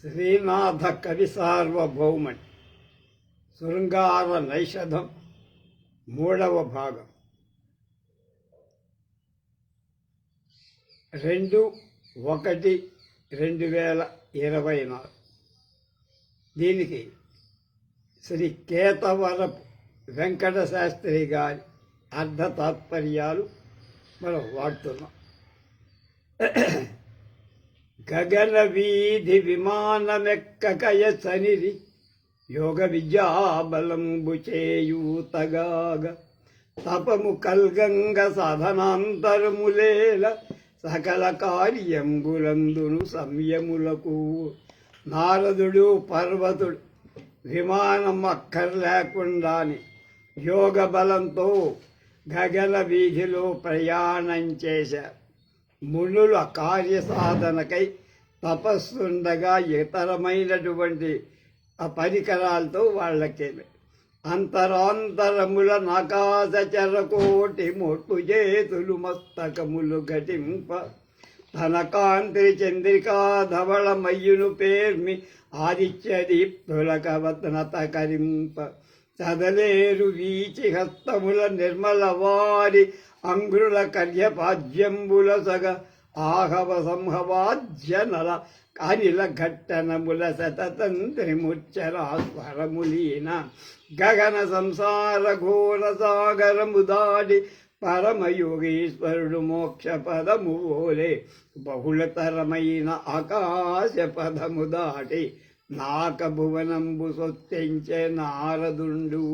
శ్రీనాథ కవి సార్వభౌమన్ శృంగార నైషధం 3వ భాగం 2/1/2024. దీనికి శ్రీ కేతవరపు వెంకట శాస్త్రి గారి అర్ధ తాత్పర్యాలు మనం వాడుతున్నాం. గగన వీధి విమానమెక్కకయ చనిరి యోగ విద్యాబలంబు చేయూతగాగ తపము కల్గంగ సాధనాంతరములేల సకల కార్యంబులందును సంయములకు నారదుడు పర్వతుడు విమానం అక్కర్లేకుండానే యోగ బలంతో గగన వీధిలో ప్రయాణం చేశారు. మునుల కార్యసాధనకై తపస్సుండగా ఇతరమైనటువంటి ఆ పరికరాలతో వాళ్ళకే అంతరాంతరముల నకాశ చెరకోటి మొట్టు చేతులు మస్తకములు ఘటింప తన కాంతి చంద్రికా ధవళమయ్యును పేర్మి ఆదిత్య దీప్తుల కవత్నత కరింప చదలేరు వీచి హస్తముల నిర్మల వారి అంగ్రుల కర్యపాద్యంబుల సగ ఆహవ సంహవాజ్యనల అనిల ఘట్టనముల శతతంత్రిముచ్చరా స్వరములీన గగన సంసార ఘోర సాగరము దాడి పరమయోగీశ్వరుడు మోక్ష పదము ఓలే బహుళతరమైన ఆకాశ పదము దాటి నాక భువనంబు సొత్తించే నారదుండు.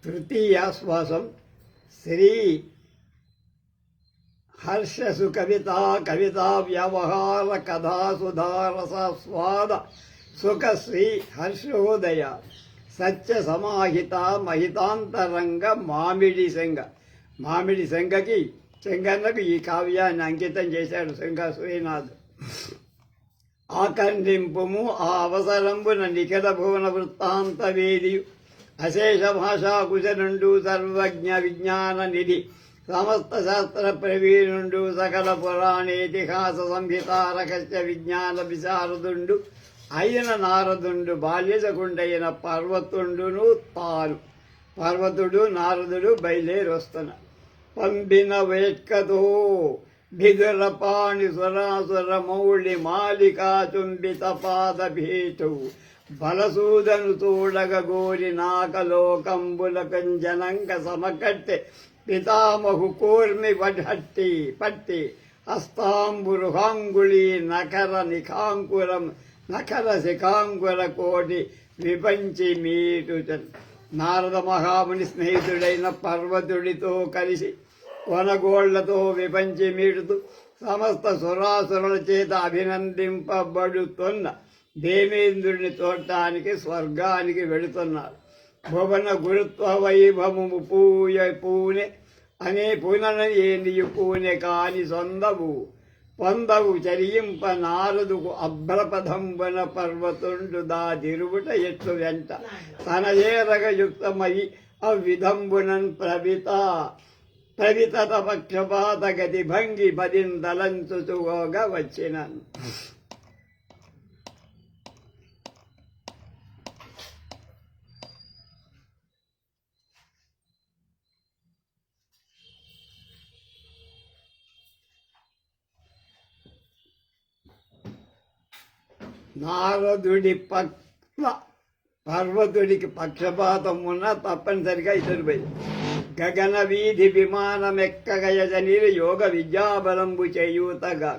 తృతీయాశ్వాసం శ్రీ హర్షసు కవితా వ్యవహార కథాసుధారసాస్వాద సుఖ శ్రీ హర్షోదయ సత్య సమాహిత మహితాంతరంగ మామిడి శంగకి చెంగన్నకు ఈ కావ్యాన్ని అంకితం చేశాడు శంగ శ్రీనాథ్. ఆకందింపుము ఆ అవసరంబున నిఖిల భువన వృత్తాంత వేదియు అశేష భాషాకుశనుండు సర్వజ్ఞ విజ్ఞాన నిధి సమస్త శాస్త్ర ప్రవీణుండు సకల పురాణేతిహాస సంహితారకస్య విజ్ఞాన విశారదుండు అయిన నారదుండు బాల్యజకుండైన పర్వతుండును తాను. పర్వతుడు నారదుడు బయలుదేరొస్తున్నారు. పంపిన వేట్కతో భిదుర పాణి సురాసుర మౌళి మాలికా చుంబిత పాద భీతు బలసూదను తోడగ గోరి నాకలోకంబుల కంజనంక సమకట్టె పితామహు కోర్మి పట్టి హస్తాంబురుహాంగుళి నఖర శిఖాంకుర కోటి విపంచి మీటుచన్. నారద మహాముని స్నేహితుడైన పర్వతుడితో కలిసి వనగోళ్లతో విపంచి మీటుతూ సమస్త సురాసురుల చేత అభినందింపబడుతున్న దేవేంద్రుడిని చూడటానికి స్వర్గానికి వెళుతున్నారు. భువన గురుత్వ వైభవము పూనే అనే పునన ఏనియు పూనె కాని పొందవు చరింప నారదుకు అభ్రపదంబన పర్వతుండు దాదిరువుట ఎట్లు వెంట తన ఏరగ యుక్తమై అవిధంబునన్ ప్రవిత పక్షపాత గతి భంగి పదింతలంచుగా వచ్చినన్. నారదుడి పట్ల పర్వతుడికి పక్షపాతం ఉన్న తప్పనిసరిగా ఇతరు పోయి గగన వీధి విమానమెక్కగయజని యోగ విద్యాబలంబు చేయూతగా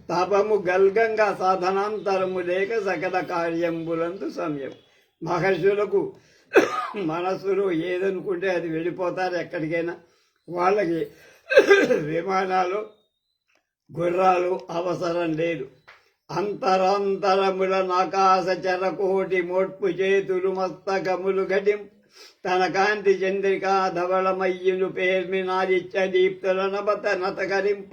తపము గల్గంగా సాధనాంతరము లేక సకల కార్యంబులందు సమయం. మహర్షులకు మనస్సులో ఏదనుకుంటే అది వెళ్ళిపోతారు ఎక్కడికైనా. వాళ్ళకి విమానాలు గుర్రాలు అవసరం లేదు. అంతరాంతరముల నాకాశ చరకోటి మోట్పు చేతులు మస్తకములు గడిం తన కాంతి చంద్రికా ధవళమయ్యును పేర్మినాదిత్య దీప్తుల నభత నతకరింప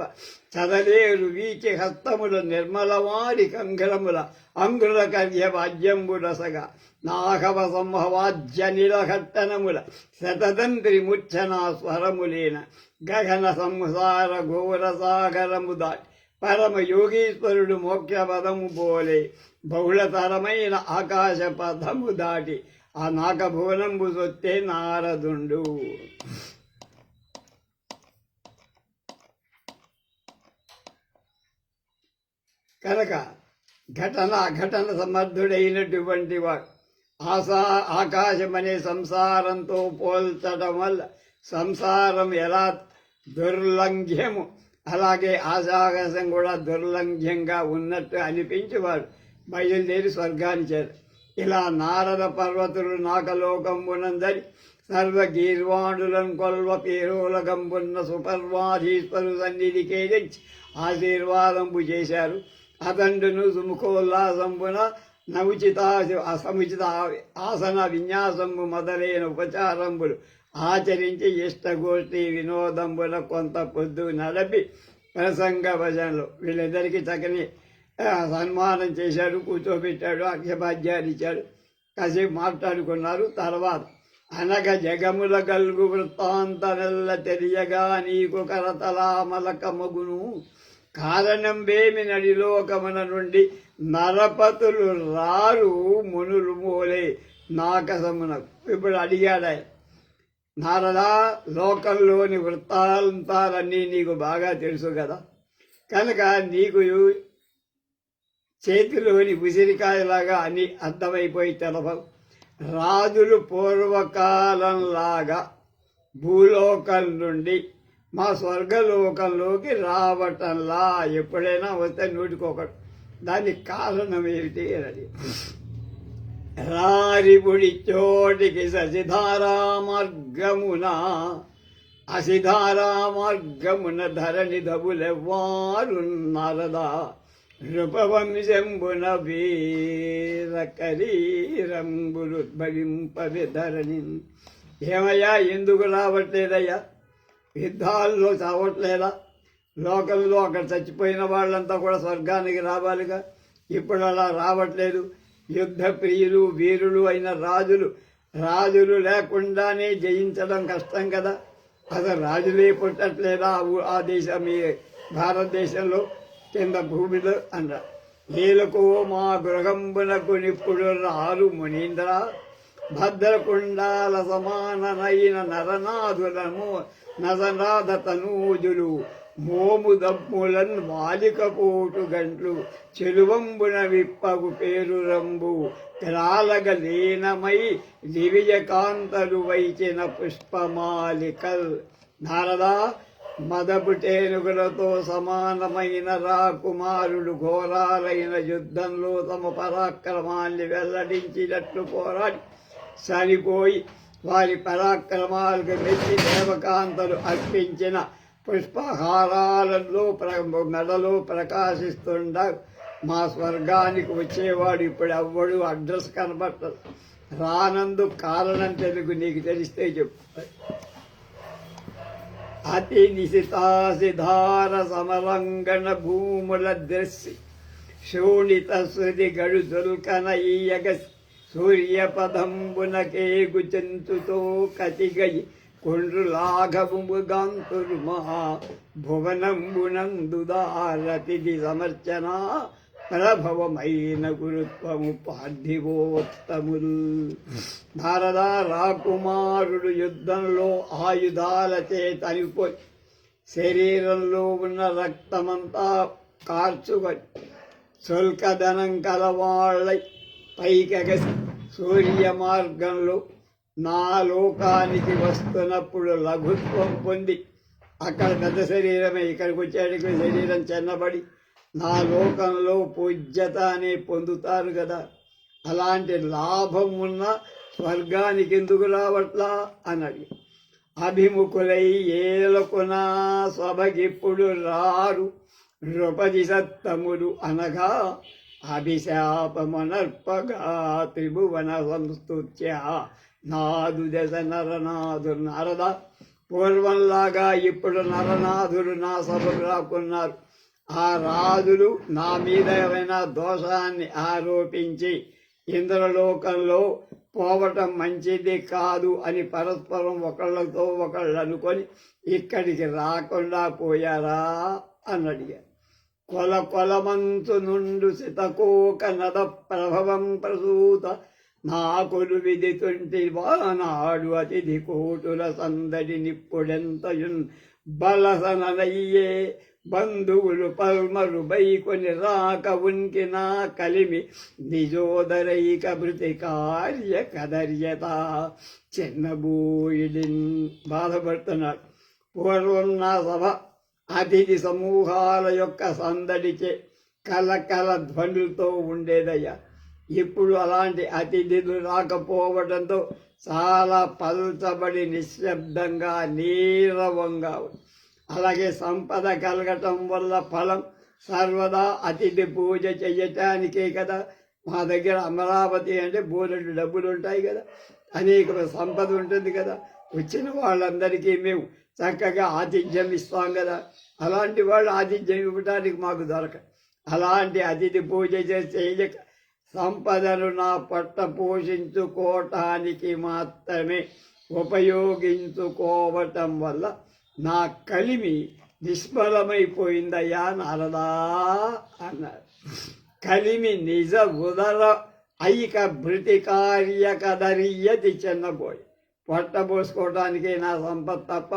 చదలేరు వీచి హస్తముల నిర్మలవారి కంఘరముల అంగుల కర్య వాద్యంబుడసగా నాహవ సంహవాజ్య నిలఘట్టనముల శతతంత్రి ముచ్చనా స్వరములేన గగన సంసార ఘోర సాగరము దాటి పరమ యోగీశ్వరుడు మోక్ష పదము పోలే బహుళతరమైన ఆకాశ పదము దాటి ఆ నాకభువనంబు సొత్తే నారదుండు. కనుక ఘటన సమర్థుడైనటువంటి వాడు ఆకాశం అనే సంసారంతో పోల్చడం వల్ల సంసారం ఎలా దుర్లంఘ్యము అలాగే ఆకాశం కూడా దుర్లంఘ్యంగా ఉన్నట్టు అనిపించేవాడు బయలుదేరి స్వర్గాన్ని చేరు. ఇలా నారద పర్వతులు నాకలోకంబునందరి సర్వగీర్వాణులను కొల్వ పేరోలకంబున్న సుపర్వాధీశ్వరు సన్నిధికే తెచ్చి ఆశీర్వాదంబు చేశారు. అతండును సుముఖోల్లాసంబున అసముచిత ఆసన విన్యాసంబు మొదలైన ఉపచారంబులు ఆచరించి ఇష్టగోష్ఠి వినోదంబుల కొంత పొద్దు నడిపి ప్రసంగ భజనలు వీళ్ళిద్దరికీ చక్కని సన్మానం చేశాడు, కూర్చోబెట్టాడు, అర్ఘ్యపాద్యాలు ఇచ్చాడు. కాసేపు మాట్లాడుకున్నారు. తర్వాత అనగ జగముల గల్గు వృత్తాంతనెల్ల తెలియగా నీకు కరతలామలకమగును కారణం వేమి నడిలోకమున నుండి నరపతులు రారు మునులు మోలే నాకసమునకు. ఇప్పుడు అడిగాడు నారదా, లోకంలోని వృత్తాంతాలన్నీ నీకు బాగా తెలుసు కదా, కనుక నీకు చేతిలోని ఉసిరికాయలాగా అని అర్థమైపోయి తెలపవు. రాజులు పూర్వకాలంలాగా భూలోకం నుండి మా స్వర్గలోకంలోకి రావటంలా ఎప్పుడైనా వస్తే నూటికొకటి. దానికి కారణం ఏమిటి అని రారిబుడి చోటికి ససిధారా మార్గమున అసిధారా మార్గమున ధరణి దబులెవ్వారు నారదా నృపవంశంబున వీర కరీరంబులు భవింపవి ధరణి. ఏమయ్యా, ఎందుకు రావట్లేదయ్యా? యుద్ధాల్లో చావట్లేదా? లోకంలో అక్కడ చచ్చిపోయిన వాళ్ళంతా కూడా స్వర్గానికి రావాలిగా. ఇప్పుడు అలా రావట్లేదు. యుద్ధ ప్రియులు వీరులు అయిన రాజులు లేకుండానే జయించడం కష్టం కదా. అసలు రాజులే పుట్టట్లేదా ఆ దేశం, ఈ భారతదేశంలో కింద భూమిలో అన్నారు. నీలకు మా గృహంబునకు నిప్పుడు రారు మునీంద్ర భద్రకుండాల సమాననైన నరనాథులను నరనాథ తనూజులు మోము దమ్ములన్ వాలికపోటు గంట్లు చెలువంబున విప్పగు పేరు రంబు క్రాలగ లీనమై దివిజకాంతలు వైచిన పుష్పమాలికల్. నారదా, మదపుటేనుగులతో సమానమైన రాకుమారుడు ఘోరాలైన యుద్ధంలో తమ పరాక్రమాన్ని వెల్లడించినట్లు పోరాడి చనిపోయి వారి పరాక్రమాలకు మెచ్చి దేవకాంతలు అర్పించిన పుష్పహారాలలో మెడలో ప్రకాశిస్తుండ మా స్వర్గానికి వచ్చేవాడు ఇప్పుడు ఎవ్వడు అడ్రస్ కనబట్టదు. రానందు కారణం తెలుగు నీకు తెలిస్తే చెప్పు. అతి నిశితాసిధార సమరంగణ భూముల దృశ్య శోణిత శృతి గడుదుల్కన ఈయగ సూర్యపదంబునకే గుచెంతుతో కతిగయి కొండ్రు లాఘవుము గాంతురు మహా భువనంబునందుదారతిథి సమర్చన ప్రభవమైన గురుత్వము పార్థివోత్తములు. నారదా, రాకుమారుడు యుద్ధంలో ఆయుధాలచే తనిపోయి శరీరంలో ఉన్న రక్తమంతా కార్చుకొని శుల్కధనం కలవాళ్ళై పైకెగసి సూర్య మార్గంలో నా లోకానికి వస్తున్నప్పుడు లఘుత్వం పొంది అక్కడ పెద్ద శరీరమే ఇక్కడికి వచ్చేటికి శరీరం చిన్నబడి నా లోకంలో పూజ్యత అనే పొందుతారు కదా, అలాంటి లాభం ఉన్న స్వర్గానికి ఎందుకు రావట్లా అని అడిగి, అభిముఖులై ఏలకునా సభకిప్పుడు రారు నృపది సత్తములు అనగా అభిశాపమనర్పగా త్రిభువన సంస్తుత్య నాదు దశ నరనాథు నారద. పూర్వంలాగా ఇప్పుడు నరనాథులు నా సభకు రాకున్నారు. ఆ రాజులు నా మీద ఏమైనా దోషాన్ని ఆరోపించి ఇంద్రలోకంలో పోవటం మంచిది కాదు అని పరస్పరం ఒకళ్ళతో ఒకళ్ళు అనుకొని ఇక్కడికి రాకుండా పోయారా అని అడిగారు. కొలమంచు నుండు సితకోక నద ప్రభవం ప్రసూత నాకులు విధితుంటి వానాడు అతిథి కోటుల సందడి నిప్పుడెంతయున్ బలసనయ్యే బంధువులు పల్మరు బైకొని రాక ఉనికి నా కలిమి నిజోదరైక భృతి కార్య కదర్యత. చిన్నబోయిడిన్ బాధపడుతున్నాడు. పూర్వం నా సభ అతిథి సమూహాల యొక్క సందడిచే కలకల ధ్వనులతో ఉండేదయ్యా. ఇప్పుడు అలాంటి అతిథులు రాకపోవడంతో చాలా పల్చబడి నిశ్శబ్దంగా నీరవంగా ఉంది. అలాగే సంపద కలగటం వల్ల ఫలం సర్వదా అతిథి పూజ చెయ్యటానికే కదా. మా దగ్గర అమరావతి అంటే బోలెడు డబ్బులు ఉంటాయి కదా, అనేక సంపద ఉంటుంది కదా. వచ్చిన వాళ్ళందరికీ మేము చక్కగా ఆతిథ్యం ఇస్తాం కదా. అలాంటి వాళ్ళు ఆతిథ్యం ఇవ్వటానికి మాకు దొరకదు. అలాంటి అతిథి పూజ చేయక సంపదను నా పొట్ట పోషించుకోవటానికి మాత్రమే ఉపయోగించుకోవటం వల్ల నా కలిమి నిష్ఫలమైపోయిందయ్యా నారదా అన్నారు. కలిమి నిజ ఉదర ఐక భృతి కార్య కదరియతి చిన్నపోయి. పొట్ట పోసుకోవటానికే నా సంపద తప్ప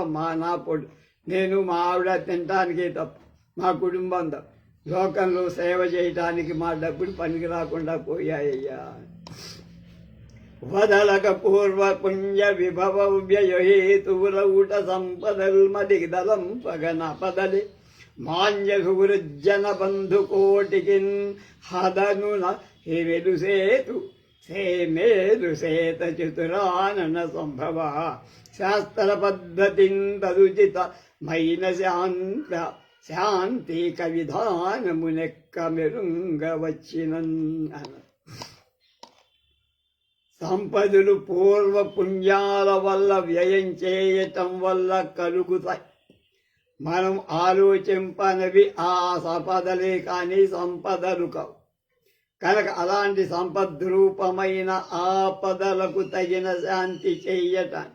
నా పొడు నేను మా ఆవిడ తినటానికే తప్ప మా కుటుంబం తప్ప లోకంలో సేవ చేయటానికి మా డబ్బులు పనికి రాకుండా పోయాయ్యా. వదలక పూర్వ పుణ్య విభవ వ్యయహేతువులౌట సంపదల్మదిదలం పగన పదలి మాన్యసువృజ్జన బంధు కోటికిన్ హదనున హేమెలుసేతు సేమేలు సేత చతురానన సంభవ శాస్త్ర పద్ధతిన్ తదుచిత మైన శాంతి కవిధానమునెక్క మెరుంగవచ్చినన్ అన. సంపదలు పూర్వ పుణ్యాల వల్ల వ్యయం చేయటం వల్ల కలుగుతాయి. మనం ఆలోచింపనవి ఆ సంపదలే కానీ సంపదలు కావు. కనుక అలాంటి సంపద్రూపమైన ఆపదలకు తగిన శాంతి చేయటానికి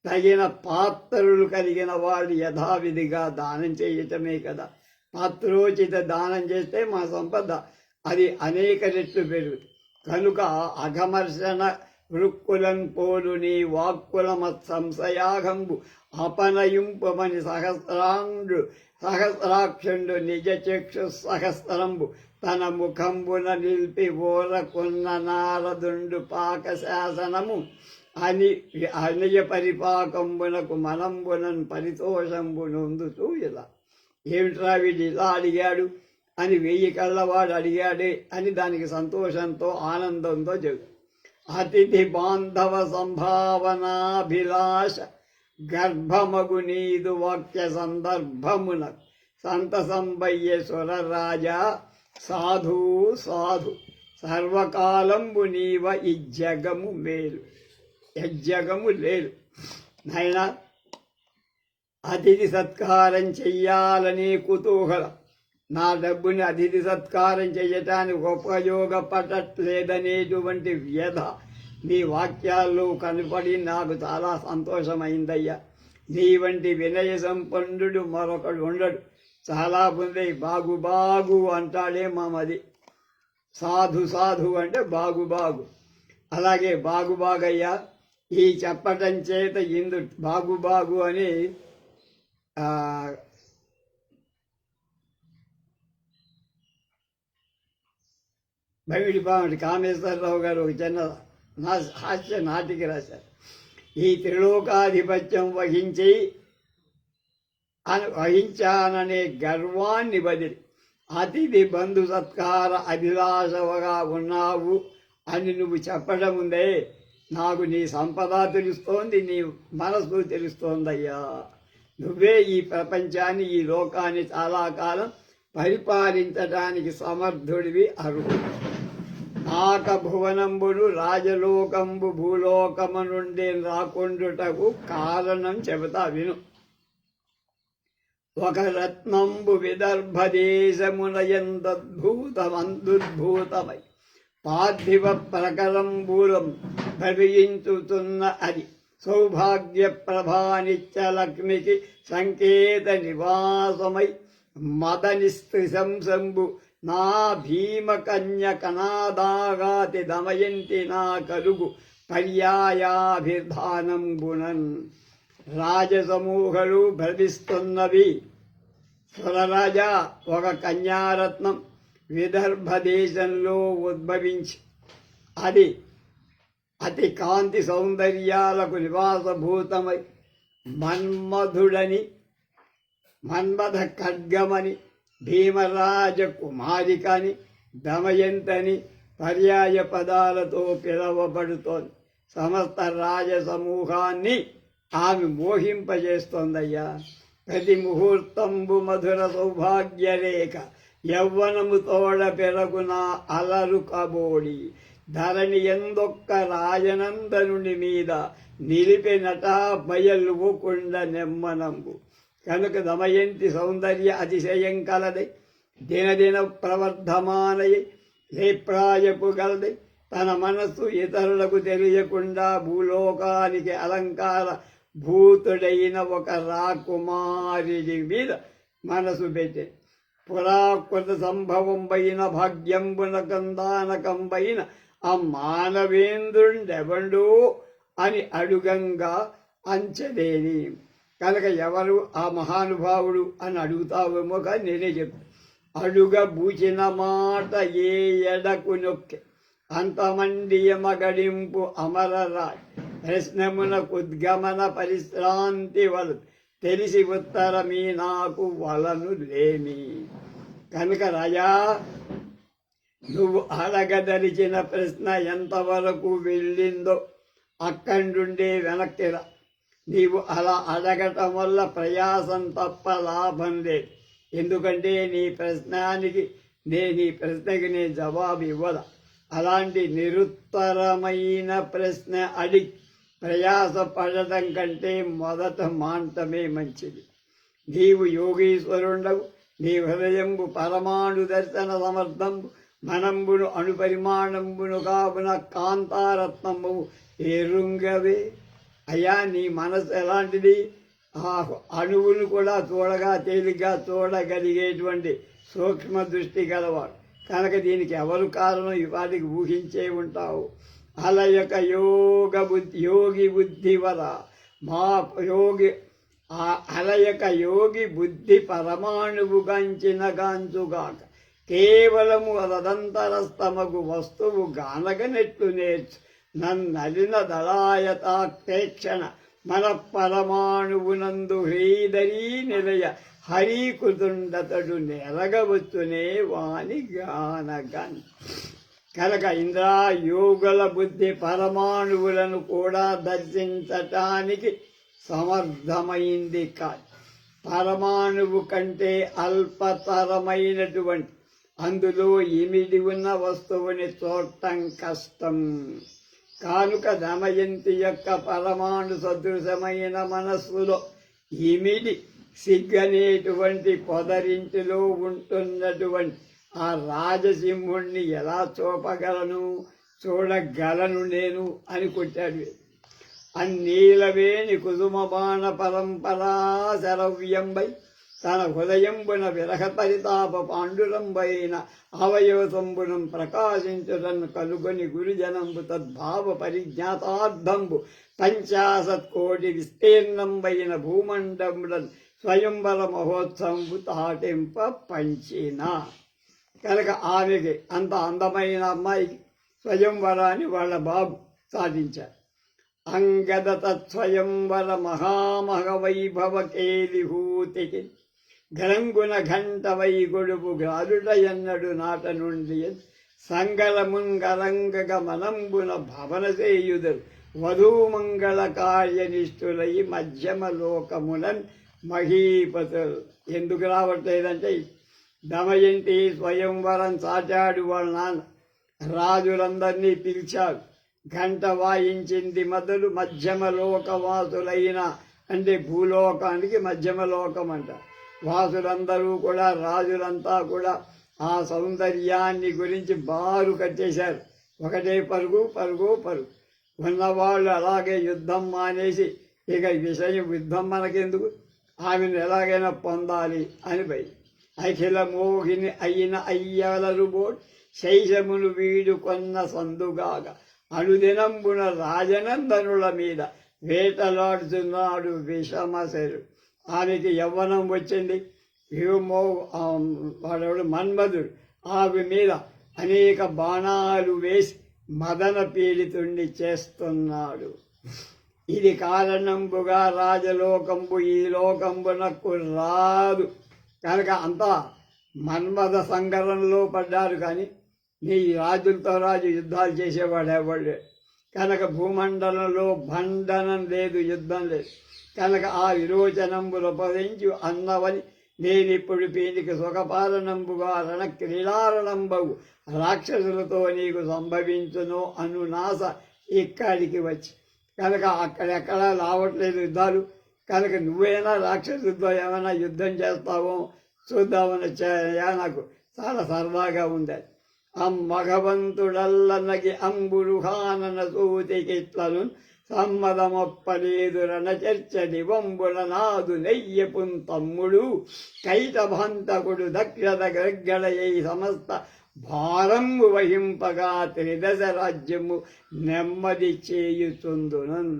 తగిన పాత్రలు కలిగిన వాళ్ళు యథావిధిగా దానం చేయటమే కదా. పాత్రోచిత దానం చేస్తే మా సంపద అది అనేక రెట్లు పెరుగుతుంది. కనుక అఘమర్షణ వృక్కులన్ పోలు నీ వాక్కులమత్ సంశయాగంబు అపనయుంపమని సహస్రాక్షుండు నిజ చక్షు సహస్రంబు తన ముఖంబున నిలిపి ఓరకున్న నారదుండు పాక శాసనము అని అనియ పరిపాకంబునకు మనంబునన్ పరితోషంబు నొందుతూ ఇలా. ఏమిట్రా వీడు ఇలా అడిగాడు అని 1000 కళ్ళవాడు అడిగాడే అని దానికి సంతోషంతో ఆనందంతో చెప్పు. అతిథి బాంధవ సంభావనాభిలాష గర్భమగు నీదు వాక్య సందర్భమున సంతసంబయ్య సురరాజా సాధు సాధు సర్వకాలంబు నీవ ఇజ్జగము మేలు యజ్జగము లేదు. నాయనా, అతిథి సత్కారం చెయ్యాలనే కుతూహలం నా డబ్బుని అతిథి సత్కారం చేయటానికి ఉపయోగపడట్లేదనేటువంటి వ్యధ నీ వాక్యాల్లో కనపడి నాకు చాలా సంతోషమైందయ్యా. నీ వంటి వినయ సంపన్నుడు మరొకడు ఉండడు. చాలా మంది బాగు బాగు అంటాడే మామది. సాధు సాధు అంటే బాగు బాగు. అలాగే బాగు బాగయ్యా, ఈ చెప్పటం చేత ఇందు బాగు బాగు అని బయటిపాటి కామేశ్వరరావు గారు ఒక చిన్న హాస్య నాటిక రాశారు. ఈ త్రిలోకాధిపత్యం వహించాననే గర్వాన్ని బదిలి అతిథి బంధు సత్కార అభిలాషవగా ఉన్నావు అని నువ్వు చెప్పడం ఉందే, నాకు నీ సంపద తెలుస్తోంది, నీ మనసు తెలుస్తోందయ్యా. నువ్వే ఈ ప్రపంచాన్ని, ఈ లోకాన్ని చాలా కాలం పరిపాలించడానికి సమర్థుడివి, అరుడు. నాక భువనంబుడు రాజలోకంబు భూలోకము నుండి రాకుండుటకు కారణం చెబుతా విను. ఒక రత్నంబు విదర్భదేశమునయందద్భూతమందుద్భూతమై పార్థివ ప్రకరంబూలం భవించుతున్న అది సౌభాగ్య ప్రభానిత్యలక్ష్మికి సంకేత నివాసమై మదనిస్త్రిశంశంబు నా భీమకన్య కనాదాగాతి దమయంతి నా కలుగు పర్యాయాభిధానంబునన్. రాజసమూహలు భ్రమిస్తున్నవి. సురరాజా, ఒక కన్యారత్నం విదర్భ దేశంలో ఉద్భవించి అది అతి కాంతి సౌందర్యాలకు నివాసభూతమై మన్మధుడని, మన్మథ ఖడ్గమని, భీమరాజ కుమారికని, దమయంతని పర్యాయ పదాలతో పిలవబడుతోంది. సమస్త రాజసమూహాన్ని ఆమె మోహింపజేస్తోందయ్యా. ప్రతి ముహూర్తంబు మధుర సౌభాగ్యరేఖ యవ్వనము తోడ పెరగున అలరు కబోడి ధరణి ఎందొక్క రాజనందనుని మీద నిలిపినట బయలుకుండ నెమ్మనంబు. కనుక దమయంతి సౌందర్య అతిశయం కలదై దినదిన ప్రవర్ధమానయ లేప్రాయపు గలదై తన మనస్సు ఇతరులకు తెలియకుండా భూలోకానికి అలంకార భూతుడైన ఒక రాకుమారి మీద మనసు పెట్టే. పురాకృత సంభవంబైన భాగ్యంబున కందానకంబైన ఆ మానవేంద్రుండెవండు అని అడుగంగా అంచలేని. కనుక ఎవరు ఆ మహానుభావుడు అని అడుగుతావేమో కానీ నేనే చెప్తాను. అడుగబూచిన మాట ఏ ఎడకు నొక్కే అంతమండియమగడింపు అమరరాజ్ ప్రశ్నమున ఉద్గమన పరిశ్రాంతి వలు తెలిసి ఉత్తరమీ నాకు వలను లేమి. కనుక రాజా, నువ్వు అడగదలిచిన ప్రశ్న ఎంతవరకు వెళ్ళిందో అక్కడుండే వెనక్కిరా. నీవు అలా అడగటం వల్ల ప్రయాసం తప్ప లాభం లేదు. ఎందుకంటే నీ ప్రశ్నకి నేను జవాబు ఇవ్వదా. అలాంటి నిరుత్తరమైన ప్రశ్న అడిగి ప్రయాస పడటం కంటే మొదట మాంటమే మంచిది. నీవు యోగీశ్వరుండవు. నీ హృదయంబు పరమాణు దర్శన సమర్థంబు మనంబును అణుపరిమాణంబును కావున కాంతారత్నము ఎరుంగవే. అయ్యా, నీ మనసు ఎలాంటిది? ఆ అణువును కూడా చూడగా తేలిగ్గా చూడగలిగేటువంటి సూక్ష్మ దృష్టి గలవాడు. కనుక దీనికి ఎవరు కారణం వాటికి ఊహించే ఉంటావు. అలయక యోగి బుద్ధివర మా యోగి అలయక యోగి బుద్ధి పరమాణువు గాంచిన గాంచుగాక కేవలము అదంతరస్తమగు వస్తువు గానగనెట్లు నేర్చు నన్నలిన దళాయతాక్షణ మన పరమాణువునందు హ్రీదరీ నిలయ హరీకృతుండతడు నెరగవచ్చునే వాని గానగన్. కనుక ఇంద్రా, యోగుల బుద్ధి పరమాణువులను కూడా దర్శించటానికి సమర్థమైంది కాదు. పరమాణువు కంటే అల్పతరమైనటువంటి అందులో ఇమిడి ఉన్న వస్తువుని చూడటం కష్టం. కానుక దమయంతి యొక్క పరమాణు సదృశమైన మనస్సులో ఇమిడి సిగ్గనేటువంటి పొదరింటిలో ఉంటున్నటువంటి ఆ రాజసింహుణ్ణి ఎలా చూపగలను, చూడగలను నేను అని కొట్టాడు. అన్నీలవేణి కుసుమబాణ పరంపరా శరవ్యంబై తన హృదయంబున విరహ పరితాప పాండురంబైన అవయవసంబునం ప్రకాశించుటను కలుగొని గురుజనంబు తద్భావ పరిజ్ఞాతార్థంబు 50 కోటి విస్తీర్ణంబైన భూమండములను స్వయంవర మహోత్సవంబు తాటింప పంచిన. కనుక ఆమెకి అంత అందమైన అమ్మాయికి స్వయంవరాన్ని వాళ్ళ బాబు సాధించారు. అంగద తత్స్వయంవర మహామహ వైభవ కేలిహూతికి గరంగున ఘంట వై గొడుపు గాలుట ఎన్నడు నాట నుండి సంగళమున్ గరంగగ మనంబున భవన చేయుదరు వధూమంగళ కార్యనిష్ఠులై మధ్యమ లోకమునన్ మహీపతులు. ఎందుకు రావట్లేదంటే దమయంతి స్వయంవరం చాచాడు వాళ్ళ నాన్న, రాజులందరినీ పిలిచాడు, గంట వాయించింది మొదలు మధ్యమ లోకవాసులైన, అంటే భూలోకానికి మధ్యమ లోకం అంట. వాసులందరూ కూడా, రాజులంతా కూడా ఆ సౌందర్యాన్ని గురించి బారు కట్టేశారు. ఒకటే పరుగు పరుగు పరుగు. ఉన్నవాళ్ళు అలాగే యుద్ధం మానేసి ఇక విషయం యుద్ధం మనకెందుకు, ఆమెను ఎలాగైనా పొందాలి అని పోయి అఖిల మోహిని అయిన అయ్యలరు బోట్ శైశమును వీడు కొన్న సందుగాగా అనుదినంబున రాజనందనుల మీద వేటలాడుతున్నాడు విషమశరు. ఆమెకి యవ్వనం వచ్చింది. వాడెవడు మన్మధుడు ఆమె మీద అనేక బాణాలు వేసి మదన పీడితుణ్ణి చేస్తున్నాడు. ఇది కారణంబుగా రాజలోకంబు ఈ లోకంబునకు రాదు కనుక అంతా మన్మథ సంగరంలో పడ్డారు. కానీ నీ రాజులతో రాజు యుద్ధాలు చేసేవాడు ఎవడు కనుక భూమండలంలో భండనం లేదు, యుద్ధం లేదు కనుక ఆ విరోచనంబులు ఉపదించు అన్నవని నేనిప్పుడు పీనికి సుఖపాలనంబుగా రణ క్రీడారణంబవు రాక్షసులతో నీకు సంభవించును అనునాశ ఇక్కడికి వచ్చి కనుక అక్కడెక్కడా రావట్లేదు యుద్ధాలు. కనుక నువ్వైనా రాక్షసులతో ఏమైనా యుద్ధం చేస్తావో చూద్దామని నాకు చాలా సరదాగా ఉంది. మగవంతుడల్లనగి అంబురుహానన సూతికిట్లను సమ్మదమొప్పలేదురన చర్చడి వంబుల నాదు నెయ్యపున్ తమ్ముడు కైటభంతకుడు దక్షత గ్రగ్గడయై సమస్త భారము వహింపగా త్రిదశ రాజ్యము నెమ్మది చేయుచుందునన్.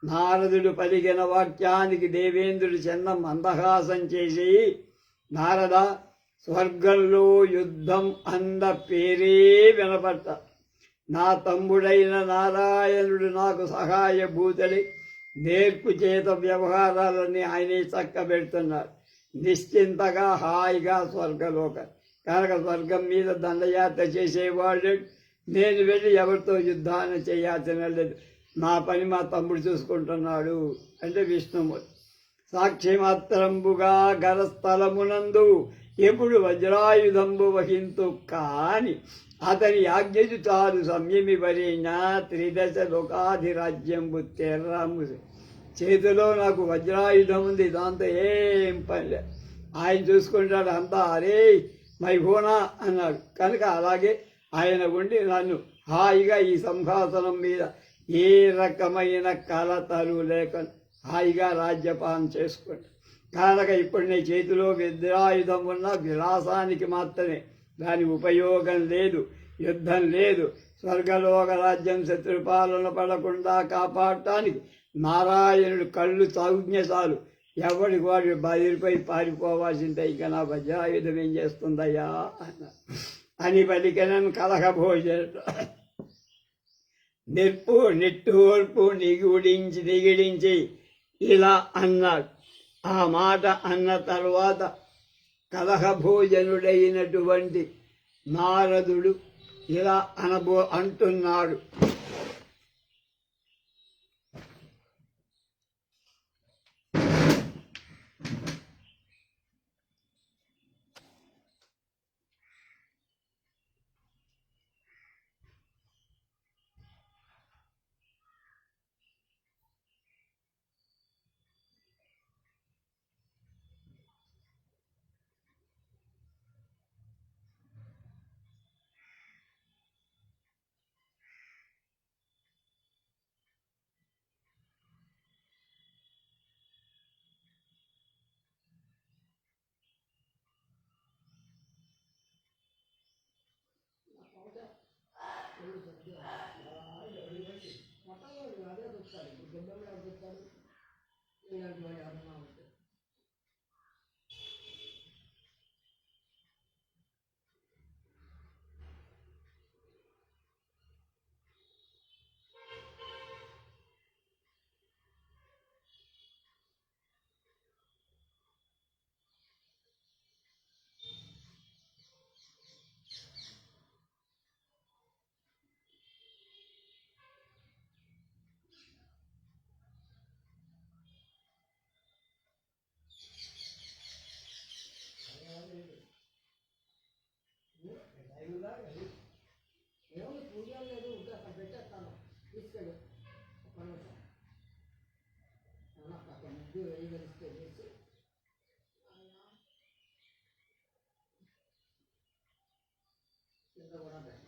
నారదుడు పలికిన వాక్యానికి దేవేంద్రుడు చిన్న మందహాసం చేసి, నారద, స్వర్గంలో యుద్ధం అన్న పేరే వినపట్ట. నా తమ్ముడైన నారాయణుడు నాకు సహాయభూతుడి నేర్పు చేత వ్యవహారాలన్నీ ఆయనే చక్కబెడుతున్నాడు. నిశ్చింతగా హాయిగా స్వర్గలోకం కనుక స్వర్గం మీద దండయాత్ర చేసేవాడు నేను వెళ్ళి ఎవరితో యుద్ధాన్ని చేయాల్సిన లేదు, నా పని మా తమ్ముడు చూసుకుంటున్నాడు అంటే విష్ణుమూర్తి. సాక్షి మాత్రంబుగా గరస్థలమునందు ఎప్పుడు వజ్రాయుధంబు వహింతు కాని అతని ఆజ్ఞలు చాలు సంయమి వరేణ త్రిదశ లోకాధిరాజ్యంబు తెర్రాము. చేతిలో నాకు వజ్రాయుధం ఉంది, దాంతో ఏం పని ఆయన చూసుకుంటాడు అంతా. అరే మైభోనా అన్నాడు కనుక అలాగే ఆయన ఉండి నన్ను హాయిగా ఈ సింహాసనం మీద ఏ రకమైన కలతలు లేకుండా హాయిగా రాజ్యపాలన చేసుకోండి. కనుక ఇప్పుడు నీ చేతిలో వజ్రాయుధం ఉన్న విలాసానికి మాత్రమే, దాని ఉపయోగం లేదు, యుద్ధం లేదు. స్వర్గలోక రాజ్యం శత్రుపాలన పడకుండా కాపాడటానికి నారాయణుడు కళ్ళు తాగుజ్ఞ చాలు, ఎవరికి వాడు బదిలిపోయి పారిపోవాల్సిందే. ఇక నా వజ్రాయుధం ఏం చేస్తుందయ్యా అని పలికనను కలహభోజన నిట్టూర్పు నిగిడించి ఇలా అన్నాడు. ఆ మాట అన్న తర్వాత కలహభోజనుడైనటువంటి నారదుడు ఇలా అంటున్నాడు. ఏమో పూజ లేదు ఇంకా అక్కడ పెట్టేస్తాను తీసుకెళ్ళి ఒక నిమిషం అక్కడ ముగ్గు వేయగలిస్తే వేసి కింద కూడా పెట్టాను.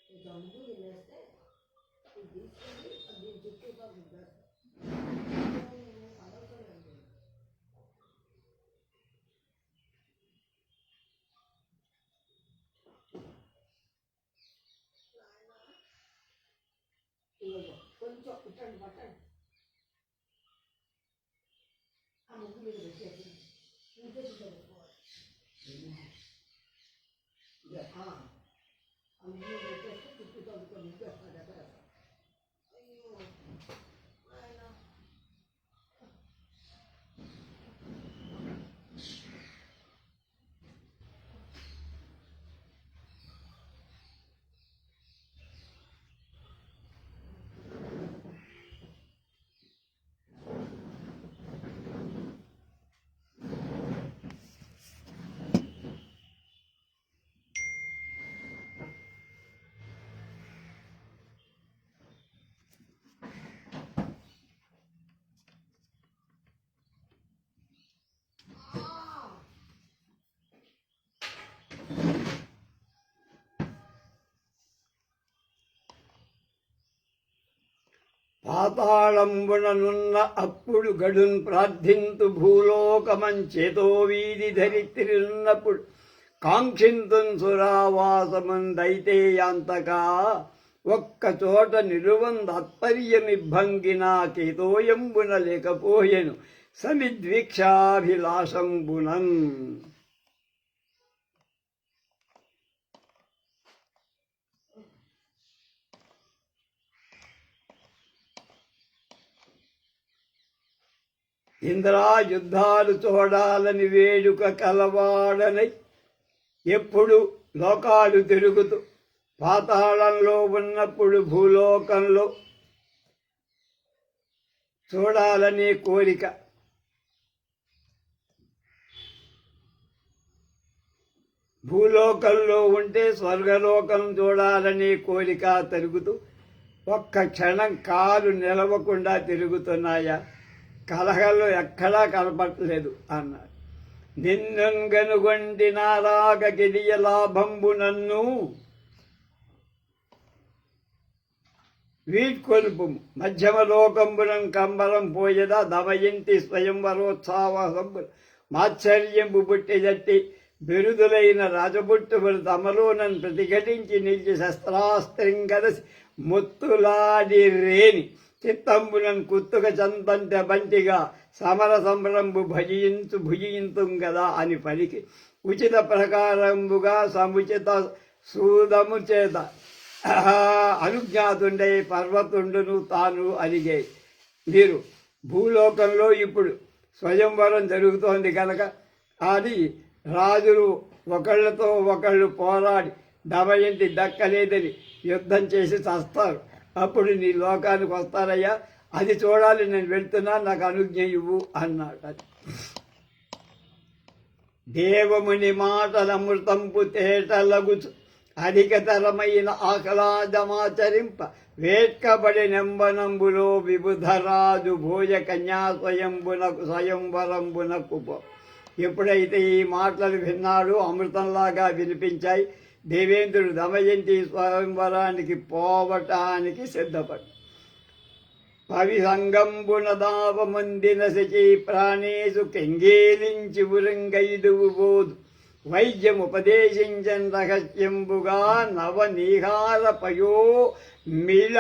ఇంకా ముందు వేస్తే ఇది తీసుకొని దీని చుట్టూ వేస్తాను అనవసరం లేదు. కొంచెం ఇట్టండి పట్టండి ఆ ముగ్గు మీద పెట్టేసి ఇంకేసి పెట్టుకోవాలి. ఆ ముగ్గు మీద పెట్టేస్తే చుట్టూ తగ్గుతో ముగ్గు వేస్తాను ఎక్కడ అయ్యో ఆయన పాతాళంబుననున్న అప్పుడు గడున్ ప్రార్థింతు భూలోకమంచేతో వీధి ధరిత్రిన్నప్పుడు కాంక్షింతున్ సురావాసమందైతే యాంతకా ఒక్క చోట నిలువందత్పర్యమిభంగి నాకేతోయంబున లేకపోయెను సమిద్వీక్షాభిలాషంబునన్. ఇంద్రా యుద్ధాలు చూడాలని వేడుక కలవాడనై ఎప్పుడు లోకాలు తిరుగుతూ పాతాళంలో ఉన్నప్పుడు భూలోకంలో చూడాలనే కోరిక. భూలోకంలో ఉంటే స్వర్గలోకం చూడాలనే కోరిక తిరుగుతూ ఒక్క క్షణం కాలు నిలవకుండా తిరుగుతున్నాయా? కలహలు ఎక్కడా కనపడలేదు అన్నాడు. నిన్నుగనుగొంటి నారాగ గిడియ లాభంబు నన్ను వీడ్కొలుపు మధ్యమలోకంబునం కంబరం పోయదా దమయంతి స్వయంవరోత్సాహంబు మాత్సర్యంబు బుట్టిదట్టి బిరుదులైన రాజబుట్టుబులు తమలోనను ప్రతిఘటించి నిలిచి శస్త్రాస్త్రింగదసి ముత్తులాడి రేని చిత్తంబులను కుత్తుక చంతంట బంటిగా సమర సంబరంబు భుజింతుం గదా అని పలికి ఉచిత ప్రకారంబుగా సముచిత సూదము చేత అనుజ్ఞాతుండై పర్వతుండును తాను అలిగే. మీరు భూలోకంలో ఇప్పుడు స్వయంవరం జరుగుతోంది కనుక అది రాజులు ఒకళ్ళతో ఒకళ్ళు పోరాడి దమయంతి దక్కలేదని యుద్ధం చేసి చస్తారు. అప్పుడు నీ లోకానికి వస్తారయ్యా, అది చూడాలి, నేను వెళ్తున్నా, నాకు అనుజ్ఞ ఇవ్వు అన్నాడు. అది దేవముని మాటలమృతంపు తేటలగుచు అధికతరమైన ఆహ్లాదమాచరింప వేట్కబడి నెంబనంబులో విబుధరాజు భోజ కన్యా స్వయంవరంబునకు ఎప్పుడైతే ఈ మాటలు విన్నాడో అమృతంలాగా వినిపించాయి. దేవేంద్రుడు దమయంతి స్వయంవరానికి పోవటానికి సిద్ధపడ్డాడు. పవిసంగంబున దావమందిన శచి ప్రాణేశు కెంగేలించి ఉరంగైదువు బోధు వైద్యముపదేశించన్ రహస్యంబుగా నవనీహార పయో మిళ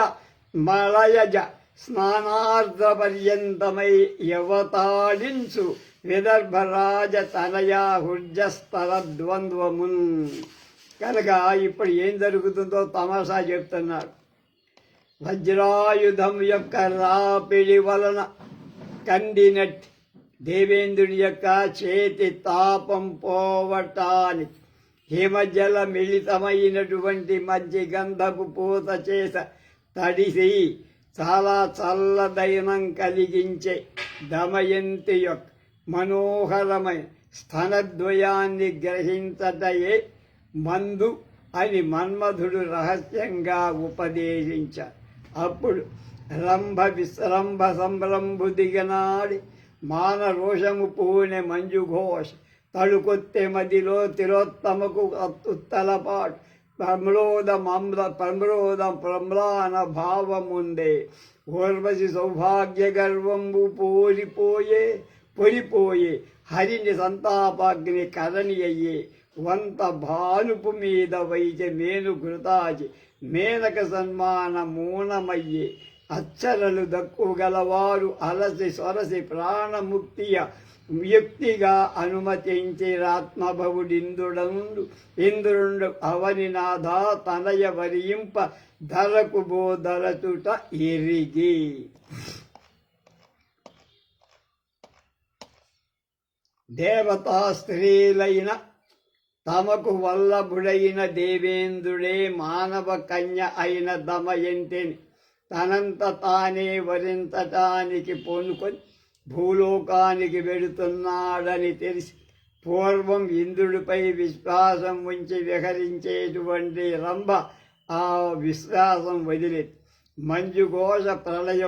మలయజ స్నానార్ధ పర్యంతమై యవతాళించు విదర్భరాజ తనయా హుర్జస్తర ద్వంద్వమున్. కనుక ఇప్పుడు ఏం జరుగుతుందో తమాషా చెప్తున్నాడు. వజ్రాయుధం యొక్క రాపిడి వలన కండినట్టి దేవేంద్రుడి యొక్క చేతి తాపం పోవటానికి హిమజల మిళితమైనటువంటి మంచి గంధపు పూత చేత తడిసి చాలా చల్లదైనం కలిగించే దమయంతి యొక్క మనోహరమైన స్థనద్వయాన్ని గ్రహించటయే మందు అని మన్మధుడు రహస్యంగా ఉపదేశించాడు. అప్పుడు విశ్రంభ సంరంభు దిగనాడి మానరోషము పూనె మంజుఘోష తడుకొత్తె మదిలో తిరోత్తమకు అత్తుత్తలపాటు ప్రమ్లాన భావముందే ఊర్వశి సౌభాగ్య గర్వంబు పొడిపోయే హరిని సంతాపాగ్ని కరణి అయ్యే వంత భానుపు మీద వైజ మేను ఘృతాచి మేనక సన్మాన మూనమయ్యే అచ్చరలు దక్కుగలవారు అలసి సొరసి ప్రాణముక్తియ యుక్తిగా ఇంద్రుండు అవనినాథ తనయ వరింప ధరకు బోధరచుట ఎరిగి. దేవతా స్త్రీలైన తమకు వల్లభుడైన దేవేంద్రుడే మానవ కన్య అయిన దమయంతిని తనంత తానే వరించటానికి పూనుకొని భూలోకానికి వెడుతున్నాడని తెలిసి పూర్వం ఇంద్రుడిపై విశ్వాసం ఉంచి విహరించేటువంటి రంభ ఆ విశ్వాసం వదిలేది. మంజుఘోష ప్రణయ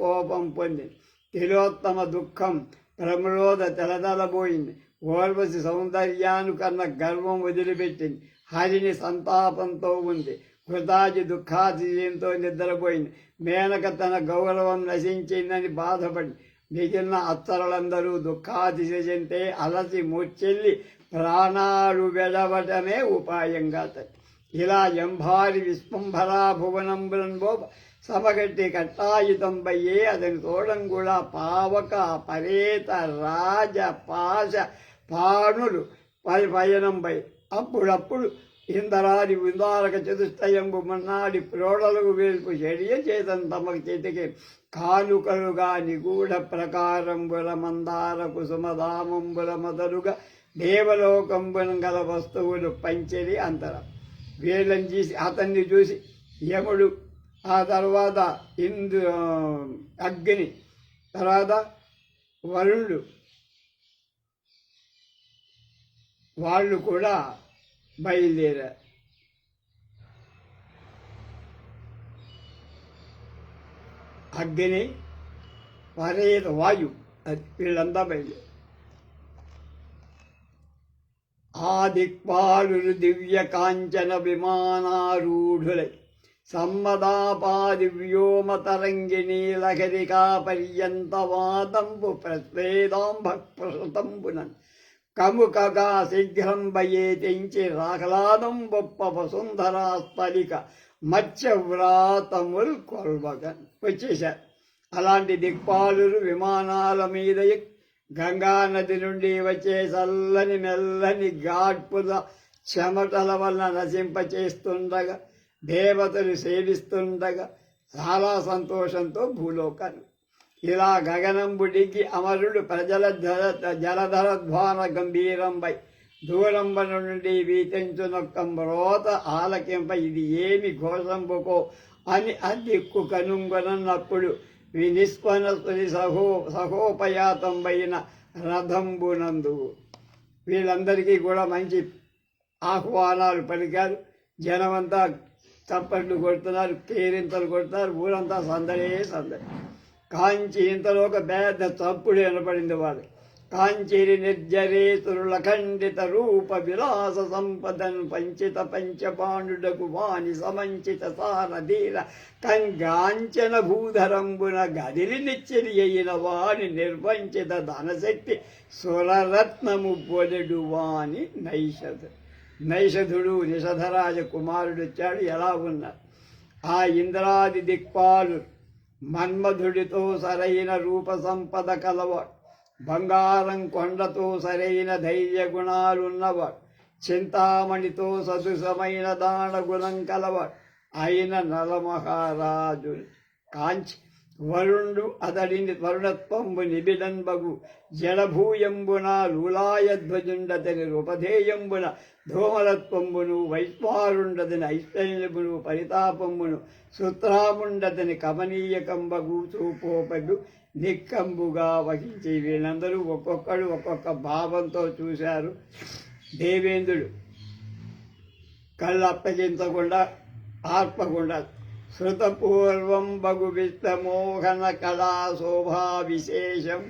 కోపం పొంది తిలోత్తమ దుఃఖం ప్రమోద తెలదలబోయింది. ఊర్వశి సౌందర్యాను కన్న గర్వం వదిలిపెట్టింది. హరిని సంతాపంతో ఉంది. కృతాజి దుఃఖాతిశయంతో నిద్రపోయింది. మేనక తన గౌరవం నశించిందని బాధపడి మిగిలిన అత్తరులందరూ దుఃఖాతిశయంతే అలసి మూర్చెల్లి ప్రాణాలు వెడవటమే ఉపాయంగా. ఇలా ఎంభారి విస్పంభరా భువనంబులంబో సభగట్టి కట్టాయుతంబయ్యే అతని తోడం కూడా పావక పరేత రాజ పాశ పాణులు పయనంపై అప్పుడప్పుడు ఇందరాది విందారక చతుష్టయంబు మన్నాడి ప్రోడలకు వేల్పు చెడియ చేతన్ తమకు చేతికి కానుకలుగా నిగూఢ ప్రకారంబుల మందార కుసుమధామంబుల మొదలుగా దేవలోకంబున గల వస్తువులు పంచెది అంతరం. వీళ్ళని చూసి అతన్ని చూసి యముడు, ఆ తర్వాత అగ్ని, తర్వాత వరుణుడు వాళ్ళు కూడా బయలుదేరారు. అగ్ని, పరేత వాయు, వీళ్ళంతా బయలుదేరారు. ఆ దిక్పాలు దివ్య కాంచన విమానారూఢులై సమ్మదాపాది వ్యోమ తరంగిణీ లహరికా పర్యంతవాదంబు ప్రస్వేదాంభక్ప్రసతంబునన్ కముకగా శీఘ్రం బయేతించి రాహ్లాదం బొప్ప వసుంధరాస్థలిక మత్స్యవ్రాతముల్ కొల్వగన్ వచ్చేశారు. అలాంటి దిక్పాలురు విమానాల మీద గంగానది నుండి వచ్చే చల్లని మెల్లని గాడ్పుల చెమటల వలన నశింపచేస్తుండగా దేవతలు సేవిస్తుండగా చాలా సంతోషంతో భూలోకాన్ని ఇలా గగనంబుడికి అమరుడు ప్రజల జలధరధ్వాన గంభీరంపై దూరంబ నుండి వీతించునొక్క మ్రోత ఆలకింప ఇది ఏమి ఘోషంబుకో అని అదిక్కు కనుగొనప్పుడు వినిస్పన సహోపయాతంబైన రథంబునందు. వీళ్ళందరికీ కూడా మంచి ఆహ్వానాలు పలికారు. జనమంతా చప్పట్లు కొడుతున్నారు, కేరింతలు కొడుతున్నారు, ఊరంతా సందడే సందడి. కాంచి ఇంతలో ఒక పెద్ద చప్పుడు వినపడింది వాళ్ళు. కాంచిరి నిర్జరేతురుల ఖండిత రూప విలాస సంపదన్ పంచిత పంచపాండుడకు వాణి సమంచిత సారధీర కంగాంచన భూధరంబున గదిలి నిచ్చిరి అయిన వాణి నిర్వంచిత ధనశక్తి సురరత్నము పొదడు వాణి నైషధుడు నిషధరాజ కుమారుడు వచ్చాడు. ఎలా ఉన్నారు? ఆ ఇంద్రాది దిక్పాలు మన్మధుడితో సరైన రూప సంపద కలవాడు, బంగారం కొండతో సరైన ధైర్య గుణాలున్నవాడు, చింతామణితో సదృశమైన దానగుణం కలవాడు అయిన నలమహారాజు కాంచి వరుణుడు అతడిని వరుణత్వంబు నిబిడంబగు జడభూయంబున లూలాయధ్వజుండతని రూపధేయంబున ధూమలత్వంబును వైశ్వారుండతని ఐశ్వర్యమును పరితాపంబును సుత్రాముండతని కమనీయకంబగు చూపోపగు నిక్కంబుగా వహించి వీళ్ళందరూ ఒక్కొక్కడు ఒక్కొక్క భావంతో చూశారు. దేవేంద్రుడు కళ్ళు అప్పగించకుండా ఆర్పకుండా శృతపూర్వం బగు విత్తమోహన కళా శోభా విశేషం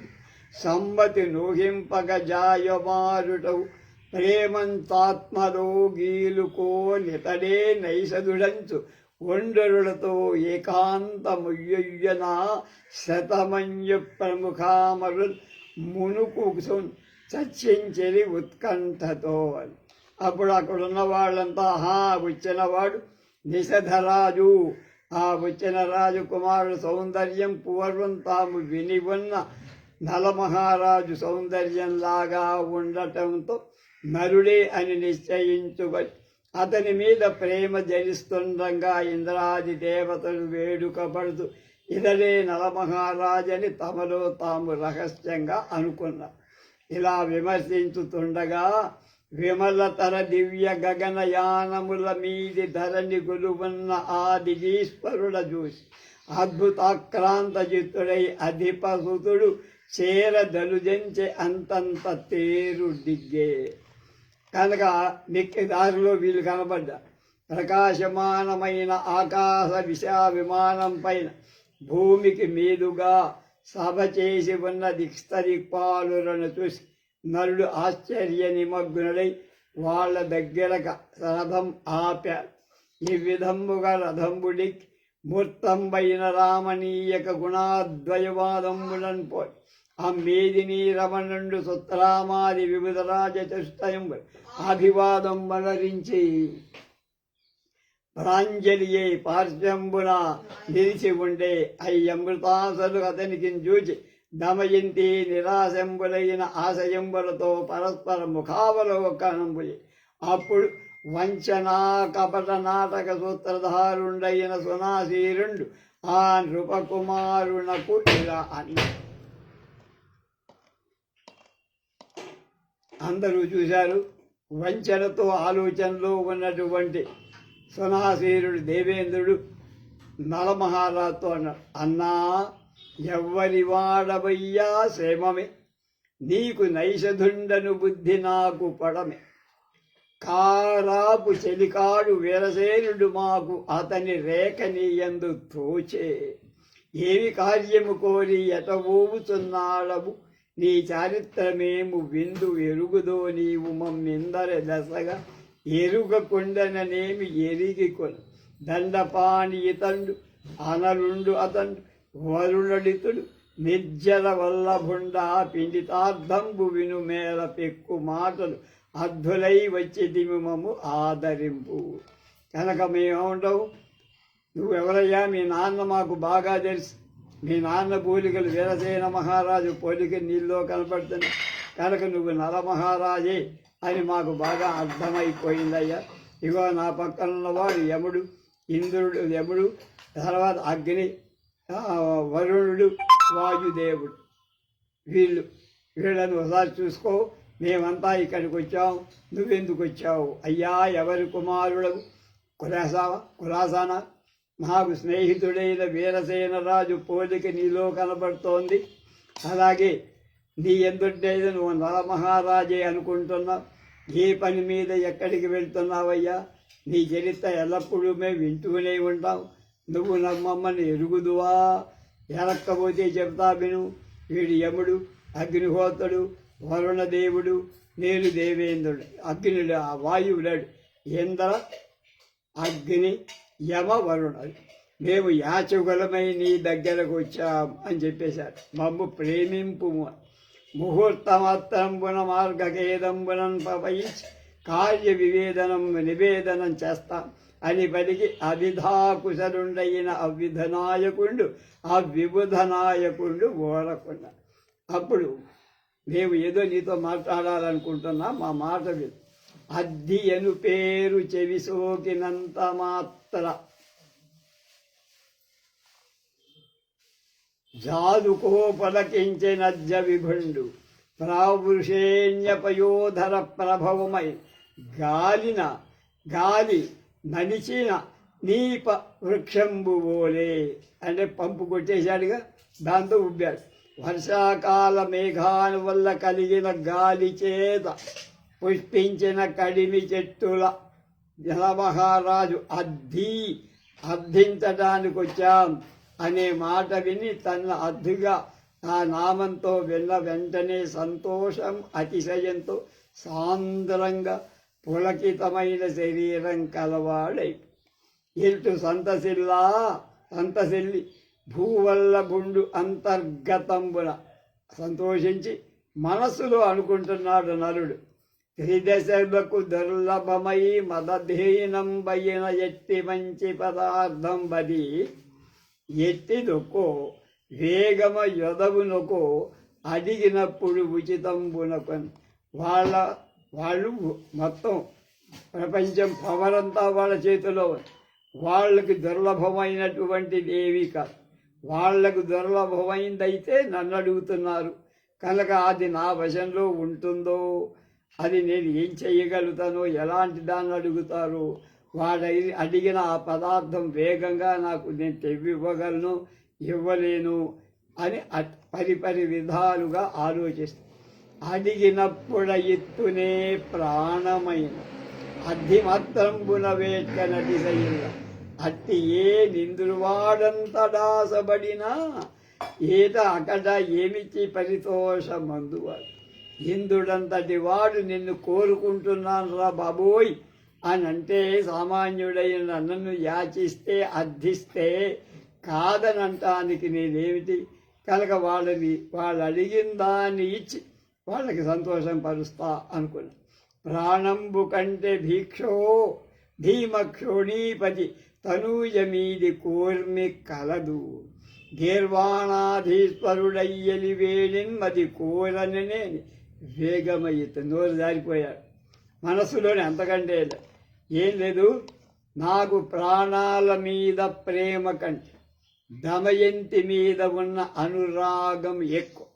సమ్మతి నూహింపక జాయమారుటవు ప్రేమంతాత్మలో గీలుకో నితడే నైషధుడంచు ఒండరులతో ఏకాంతముయ్యన శతమన్యు ప్రముఖామరు మునుకు చర్చించరి ఉత్కంఠతో. అప్పుడు అక్కడున్న వాళ్ళంతా వచ్చినవాడు నిషధరాజు. ఆ వచ్చిన రాజు కుమారుడు సౌందర్యం పూర్వం తాము విని ఉన్న నలమహారాజు సౌందర్యంలాగా ఉండటంతో నరుడే అని నిశ్చయించుకొని అతని మీద ప్రేమ జనిస్తుండగా ఇంద్రాది దేవతలు వేడుకపడుతూ ఇతడే నలమహారాజని తమలో తాము రహస్యంగా అనుకున్నారు. ఇలా విమర్శించుతుండగా విమలతర దివ్య గగనయానముల మీది ధరణి గొలువున్న ఆ దిగీశ్వరుడ చూసి అద్భుతాక్రాంత చిత్తుడై అధిపసుతుడు చేరదలుజంచె అంతంత తేరు దిగ్గే. కనుక మిక్కి దారిలో వీళ్ళు కనబడ్డా ప్రకాశమానమైన ఆకాశ విమానం పైన భూమికి మీదుగా సభ చేసి ఉన్న దిక్స్తదిక్పాలులను చూసి నరుడు ఆశ్చర్య నిమగ్నుడై వాళ్ళ దగ్గరకు రథం ఆపాడు. ఈ విధముగా రథంబుడికి మూర్తంబైన రామణీయక గుణాద్వయవాదంబులను పోయి ఆ మేదిని రమణుండు సుత్రామాది వివిధ రాజచతుష్టయంబు అభివాదం వలరించి ప్రాంజలియే పార్శ్వంబున నిలిచి ఉండే అయ్యమృతాసులు అతనికి చూచి దమయంతి నిరాశంబులైన ఆశయంబులతో పరస్పర ముఖావలోకనంబులి. అప్పుడు వంచనా కపట నాటక సూత్రధారుండైన సునాశీరుండు ఆ నృపకుమారునకు ఇలా అన్నాడు. అందరూ చూశారు. వంచనతో ఆలోచనలో ఉన్నటువంటి సునాశీరుడు దేవేంద్రుడు నలమహారాజుతో అన్నాడు, అన్నా ఎవ్వరి వాడవయ్యా శ్రమమే, నీకు నైషధుండను బుద్ధి నాకు పడమే. కారాపు చెలికాడు వీరసేనుడు మాకు అతని రేఖనీయందు తోచే. ఏమి కార్యము కోరి ఎటవోవుచున్నాడవు, నీ చారిత్రమేము విందు ఎరుగుదో నీవు మమ్మిందర దశగా ఎరుగకుండననేమి ఎరిగి కొను. దండపాణి ఇతండు అనలుండు అతండు వరుణడితుడు నిర్జల వల్లభుండ పిండితార్థంబు విను మేల పెక్కు మాటలు అద్భులై వచ్చేదిమి మమ్ము ఆదరింపు. కనుక మేమేమంటావు, నువ్వెవరయ్యా? మీ నాన్న మాకు బాగా తెలుసు. మీ నాన్న పోలికలు వీరసేన మహారాజు పోలిక నీళ్ళలో కనపడుతుంది కనుక నువ్వు నలమహారాజే అని మాకు బాగా అర్థమైపోయిందయ్యా. ఇగో నా పక్కన ఉన్నవాడు యముడు, ఇంద్రుడు యముడు, తర్వాత అగ్ని, వరుణుడు, వాయుదేవుడు. వీళ్ళను ఒకసారి చూసుకో. మేమంతా ఇక్కడికి వచ్చాం, నువ్వెందుకు వచ్చావు? అయ్యా, ఎవరి కుమారుడవు? కులాసాన నాకు స్నేహితుడైన వీరసేనరాజు పోలిక నీలో కనబడుతోంది. అలాగే నీ ఎందుంటేది నువ్వు నరమహారాజే అనుకుంటున్నావు. ఏ పని మీద ఎక్కడికి వెళ్తున్నావయ్యా? నీ చరిత్ర ఎల్లప్పుడూ మేము వింటూనే ఉంటాం. నువ్వు మమ్మల్ని ఎరుగుదువా? ఎరక్కపోతే చెప్తా విను. వీడు యముడు, అగ్నిహోత్రుడు, వరుణదేవుడు, నేను దేవేంద్రుడు. అగ్నిడు ఆ వాయువులాడు ఇంద్ర, అగ్ని, యమ, వరుణుడు. మేము యాచకులమై నీ దగ్గరకు వచ్చాం అని చెప్పేశారు. మమ్ము ప్రేమింపు ముహూర్తమాత్రంబున మార్గకేదంబునం పవయించి కార్య నివేదనం చేస్తాం అని పలికి అవిధాకుశలుండైన అవిబుధనాయకుండు ఓడకుండా. అప్పుడు మేము ఏదో నీతో మాట్లాడాలనుకుంటున్నా, మా మాట విను. అద్ది ఎను పేరు చెవి సోకినంత మాత్ర జాదుకో పలకించెనజ్జ విభుండు ప్రావృషేణ్యపయోధర ప్రభవమై గాలి నడిచిన నీప వృక్షంబు ఓలే అంటే పంపు కొట్టేశాడుగా, దాంతో ఉబ్బాడు. వర్షాకాల మేఘాల వల్ల కలిగిన గాలి చేత పుష్పించిన కడిమి చెట్టుల జలమహారాజు అర్థించడానికి వచ్చాం అనే మాట విని తన అద్దుగా ఆ నామంతో విన్న వెంటనే సంతోషం అతిశయంతో సాంద్రంగా పులకితమైన శరీరం కలవాడై ఇటు సంతసిల్లి భూవల్లభుండు అంతర్గతంబున సంతోషించి మనస్సులో అనుకుంటున్నాడు నరుడు. త్రిదశలకు దుర్లభమై మదధీనం బయ్యిన ఎట్టి మంచి పదార్థం బది ఎట్టిదొకో వేగమ యొదవునొకో అడిగినప్పుడు ఉచితంబునకొని. వాళ్ళు మొత్తం ప్రపంచం పవరంతా వాళ్ళ చేతిలో. వాళ్ళకి దుర్లభమైనటువంటిది ఏమీ కాదు. వాళ్లకు దుర్లభమైందైతే నన్ను అడుగుతున్నారు కనుక అది నా వశంలో ఉంటుందో, అది నేను ఏం చేయగలుగుతానో, ఎలాంటి దాన్ని అడుగుతారు, వాడు అడిగిన ఆ పదార్థం వేగంగా నాకు నేను తెవ్వివ్వగలను, ఇవ్వలేను అని పరిపరి విధాలుగా ఆలోచిస్తాను. అడిగినప్పుడు ఎత్తునే ప్రాణమైన అద్దిమాత్రంబున వేట్కనటి సయ్య అట్టి ఏ నిందువాడంతడాసబడినా ఏట అకట ఏమిచ్చి పరితోషమందువాడు. ఇంద్రుడంతటి వాడు నిన్ను కోరుకుంటున్నాను రా బాబోయ్ అని అంటే సామాన్యుడైన నన్ను యాచిస్తే అర్థిస్తే కాదనంటానికి నేనేమిటి? కనుక వాళ్ళు అడిగిన దాన్ని ఇచ్చి వాళ్ళకి సంతోషం పరుస్తా అనుకున్నా. ప్రాణంబు కంటే భీమక్షోణీపతి తనూజమీది కూర్మి కలదు గీర్వాణాధీశ్వరుడయ్యలి వేణిన్మది కూరననే వేగమయ్యత. నోరు జారిపోయాడు. మనస్సులోనే అంతకంటే ఏం లేదు. నాకు ప్రాణాల మీద ప్రేమ కంటే దమయంతి మీద ఉన్న అనురాగం ఎక్కువ.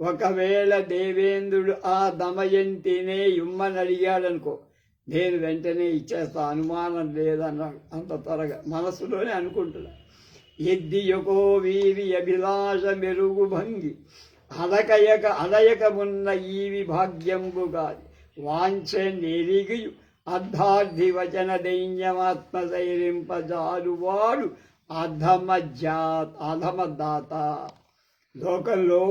ఒకవేళ దేవేంద్రుడు ఆ దమయంతినే ఇమ్మని అడిగాడనుకో, నేను వెంటనే ఇచ్చేస్తా, అనుమానం లేదన్నాడు. అంత త్వరగా మనస్సులోనే అనుకుంటున్నా. ఎద్దియకో వీరి అభిలాష మెరుగు భంగి అలయకమున్న ఈవి భాగ్యంబుగాది వాంఛ నెరిగియు అర్ధార్థి వచన దైన్యమాత్మశైలింపజాలువాడు అధమదాత. లోకంలో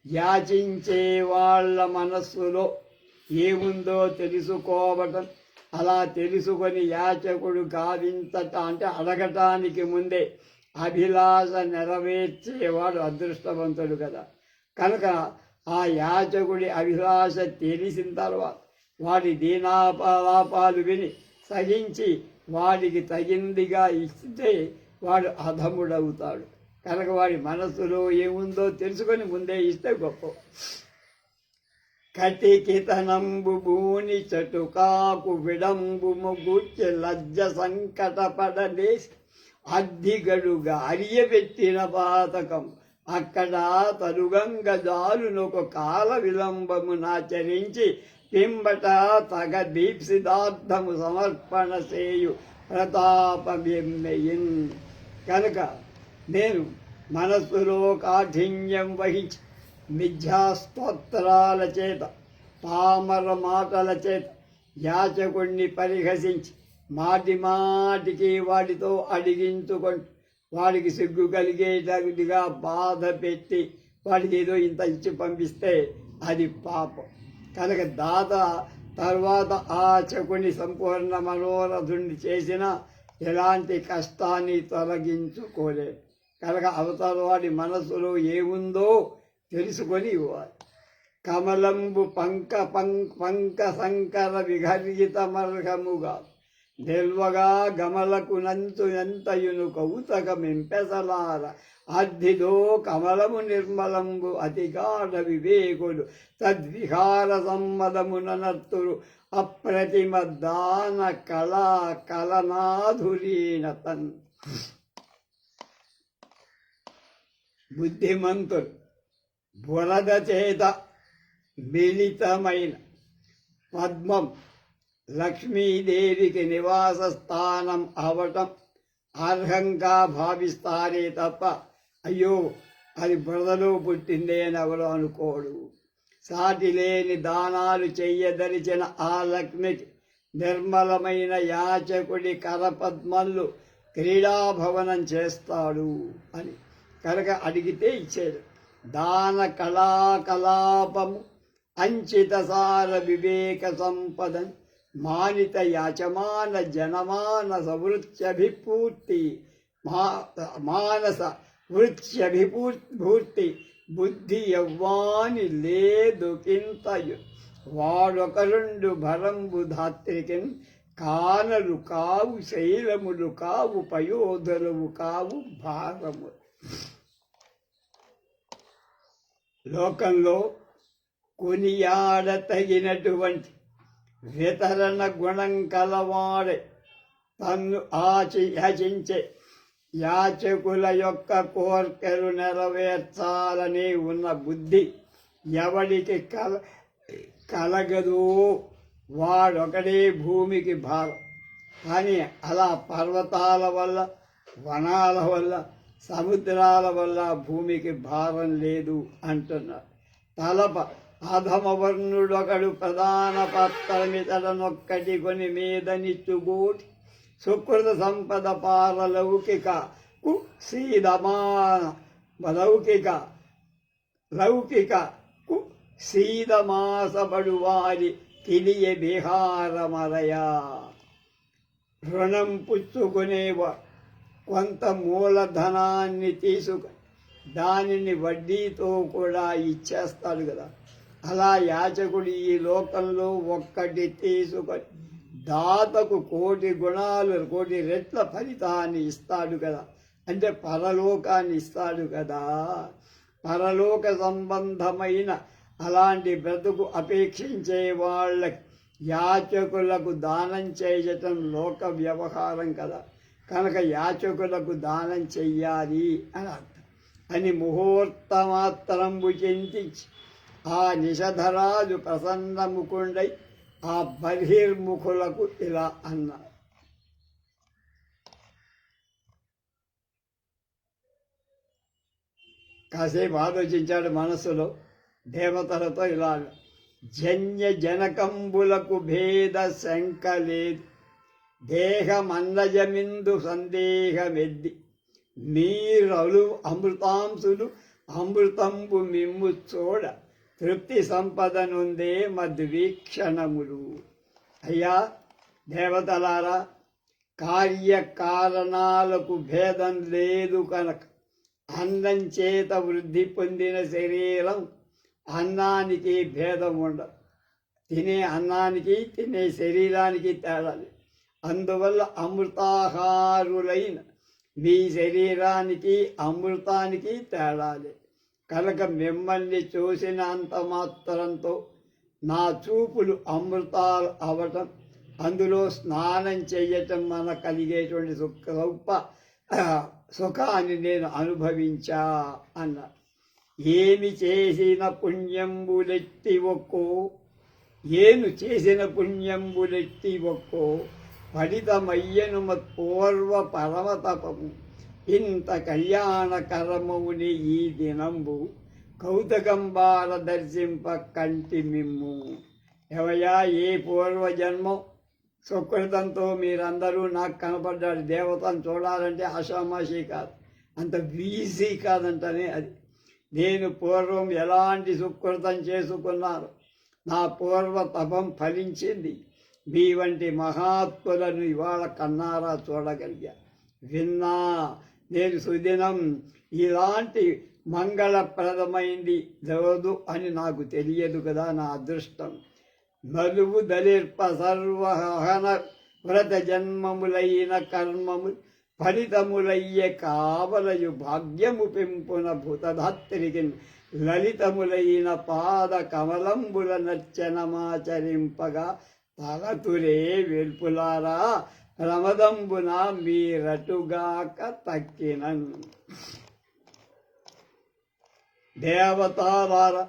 యాచించే వాళ్ళ మనస్సులో ఏముందో తెలుసుకోవటం, అలా తెలుసుకొని యాచకుడు గావించట అంటే అడగటానికి ముందే అభిలాష నెరవేర్చేవాడు అదృష్టవంతుడు కదా. కనుక ఆ యాచకుడి అభిలాష తెలిసిన తర్వాత వాడి దీనాపాలాపాలు విని సహించి వాడికి తగిందిగా ఇస్తే వాడు అధముడవుతాడు. కనుక వాడి మనస్సులో ఏముందో తెలుసుకొని ముందే ఇస్తే గొప్ప. కటికితనంబు భూని చటుకాకు విడంబు ముగుచ్చి లజ్జ సంకటపడలేసి అద్దిగడుగా అరియబెట్టిన పాతకం అక్కడ తరుగంగ జాలునొక కాల విలంబమునాచరించి పింబట తగ దీప్సిదార్థము సమర్పణ చేయు ప్రతాపమెయ్యిన్. కనుక నేను మనస్సులో కాఠిన్యం వహించి మిథ్యాస్తోత్రాల చేత పామర మాటల చేత యాచకుణ్ణి పరిహసించి మాటి మాటికి వాడితో అడిగించుకొని వాడికి సిగ్గు కలిగేటట్టుగా బాధ పెట్టి వాడికి ఏదో ఇంత ఇచ్చి పంపిస్తే అది పాపం. కనుక దాత తర్వాత ఆచకుని సంపూర్ణ మనోరథుణ్ణి చేసిన ఎలాంటి కష్టాన్ని తొలగించుకోలేదు. కనుక అవతల వాడి మనసులో ఏముందో తెలుసుకొని ఇవ్వాలి. కమలంబు పంక సంకర విఘర్జితమర్హముగా నిల్వగా గమలకు నంచు ఎంతయును కౌతకమెంపెసలార అద్దిదో కమలము నిర్మలంబు అతిగాఢ వివేకుడు తద్విహార సమ్మదముననర్తురు అప్రతిమ దాన కళా కలనాధురీనతన్. బుద్ధిమంతులు బురద చేత మిళితమైన పద్మం లక్ష్మీదేవికి నివాస స్థానం అవటం అర్హంగా భావిస్తారే తప్ప అయ్యో అది బురదలో పుట్టిందే అని ఎవరు అనుకోడు. సాటి లేని దానాలు చెయ్యదరిచిన ఆ లక్ష్మికి నిర్మలమైన యాచకుడి కరపద్మలు క్రీడాభవనం చేస్తాడు అని కనుక అడిగితే ఇచ్చేది. దాన కళాకలాపము అంచిత సార వివేక సంపదన్ మానిత యాచమాన జనమానస వృత్యభిపూర్తి మానస వృత్యభిపూర్తి బుద్ధి యవ్వాని లేదు కింతయు వాడొకరుండు భరంబు ధాత్రికిన్ కానలు కావు శైలములు కావు పయోధులవు కావు భారము. లోకంలో కొనియాడతగినటువంటి వితరణ గుణం కలవాడే తన్ను యాచించే యాచకుల యొక్క కోర్కెలు నెరవేర్చాలని ఉన్న బుద్ధి ఎవడికి కలగదో వాడొకడే భూమికి భారం. కానీ అలా పర్వతాల వల్ల వనాల వల్ల సముద్రాల వల్ల భూమికి భారం లేదు అంటున్నారు. తలప అధమవర్ణుడొకడు ప్రధాన పత్రమితడనొక్కటి కొని మీద నిచ్చుగూటి సుకృత సంపద పారలౌకిక సీదమాన లౌకిక సీదమాసబడు వారి తెలియ విహారమరయా. రుణం పుచ్చుకునేవా కొంత మూలధనాన్ని తీసుకు దానిని వడ్డీతో కూడా ఇచ్చేస్తాడు కదా. అలా యాచకుడు ఈ లోకంలో ఒక్కటి తీసుకొని దాతకు 1,000,000 గుణాలు 1,000,000 రెట్ల ఫలితాన్ని ఇస్తాడు కదా. అంటే పరలోకాన్ని ఇస్తాడు కదా. పరలోక సంబంధమైన అలాంటి బ్రతుకు అపేక్షించే వాళ్ళకి యాచకులకు దానం చేయటం లోక వ్యవహారం కదా. కనుక యాచకులకు దానం చెయ్యాలి అని అర్థం అని ముహూర్తమాత్రంబు చింతించి ఆ నిషధరాజు ప్రసన్నముకుండై ఆ బహిర్ముఖులకు ఇలా అన్నారు. కాసేపు ఆలోచించాడు మనస్సులో. దేవతలతో ఇలా జన్య జనకంబులకు భేద శంక లేదు, దేహమన్నజమిందు సందేహమెద్ది, మీరలు అమృతాంశులు అమృతంబు మిమ్ము చూడ తృప్తి సంపదనుందే మద్వీక్షణములు. అయ్యా దేవతలారా, కార్యకారణాలకు భేదం లేదు కనుక అన్నం చేత వృద్ధి పొందిన శరీరం అన్నానికి భేదం ఉండదు. తినే అన్నానికి తినే శరీరానికి తేడాలి. అందువల్ల అమృతాహారులైన మీ శరీరానికి అమృతానికి తేడాలి. కనుక మిమ్మల్ని చూసినంత మాత్రంతో నా చూపులు అమృతాలు అవటం, అందులో స్నానం చేయటం మనకు కలిగేటువంటి సుఖాన్ని నేను అనుభవించా అన్నారు. ఏమి చేసిన పుణ్యంబులెత్తి ఒక్కో ఏను చేసిన పుణ్యంబులెత్తి ఒక్కో ఫలితమయ్యను మత్పూర్వ పరమతపము ఇంత కళ్యాణకరమౌని ఈ దినంబు కౌతకంబాల దర్శింప కంటి మిమ్ము. ఎవయా ఏ పూర్వజన్మం సుకృతంతో మీరందరూ నాకు కనపడ్డాడు. దేవతను చూడాలంటే ఆషామాషి కాదు, అంత ఈజీ కాదంటనే అది. నేను పూర్వం ఎలాంటి సుకృతం చేసుకున్నాను, నా పూర్వ తపం ఫలించింది. మీ వంటి మహాత్ములను ఇవాళ కన్నారా చూడగలిగా, విన్నా. నేను సుదినం ఇలాంటి మంగళప్రదమైంది జరగదు అని నాకు తెలియదు కదా, నా అదృష్టం. నలువు దలిర్ప సర్వహన వ్రత జన్మములైన కర్మము ఫలితములయ్యే కావలయు భాగ్యము పెంపున భూతధాత్రికి లలితములైన పాద కమలంబుల నర్చనమాచరింపగా తలతురే వెల్పులారా ప్రమదంబున మీరటుగాక తక్కినన్. దేవతాలారా,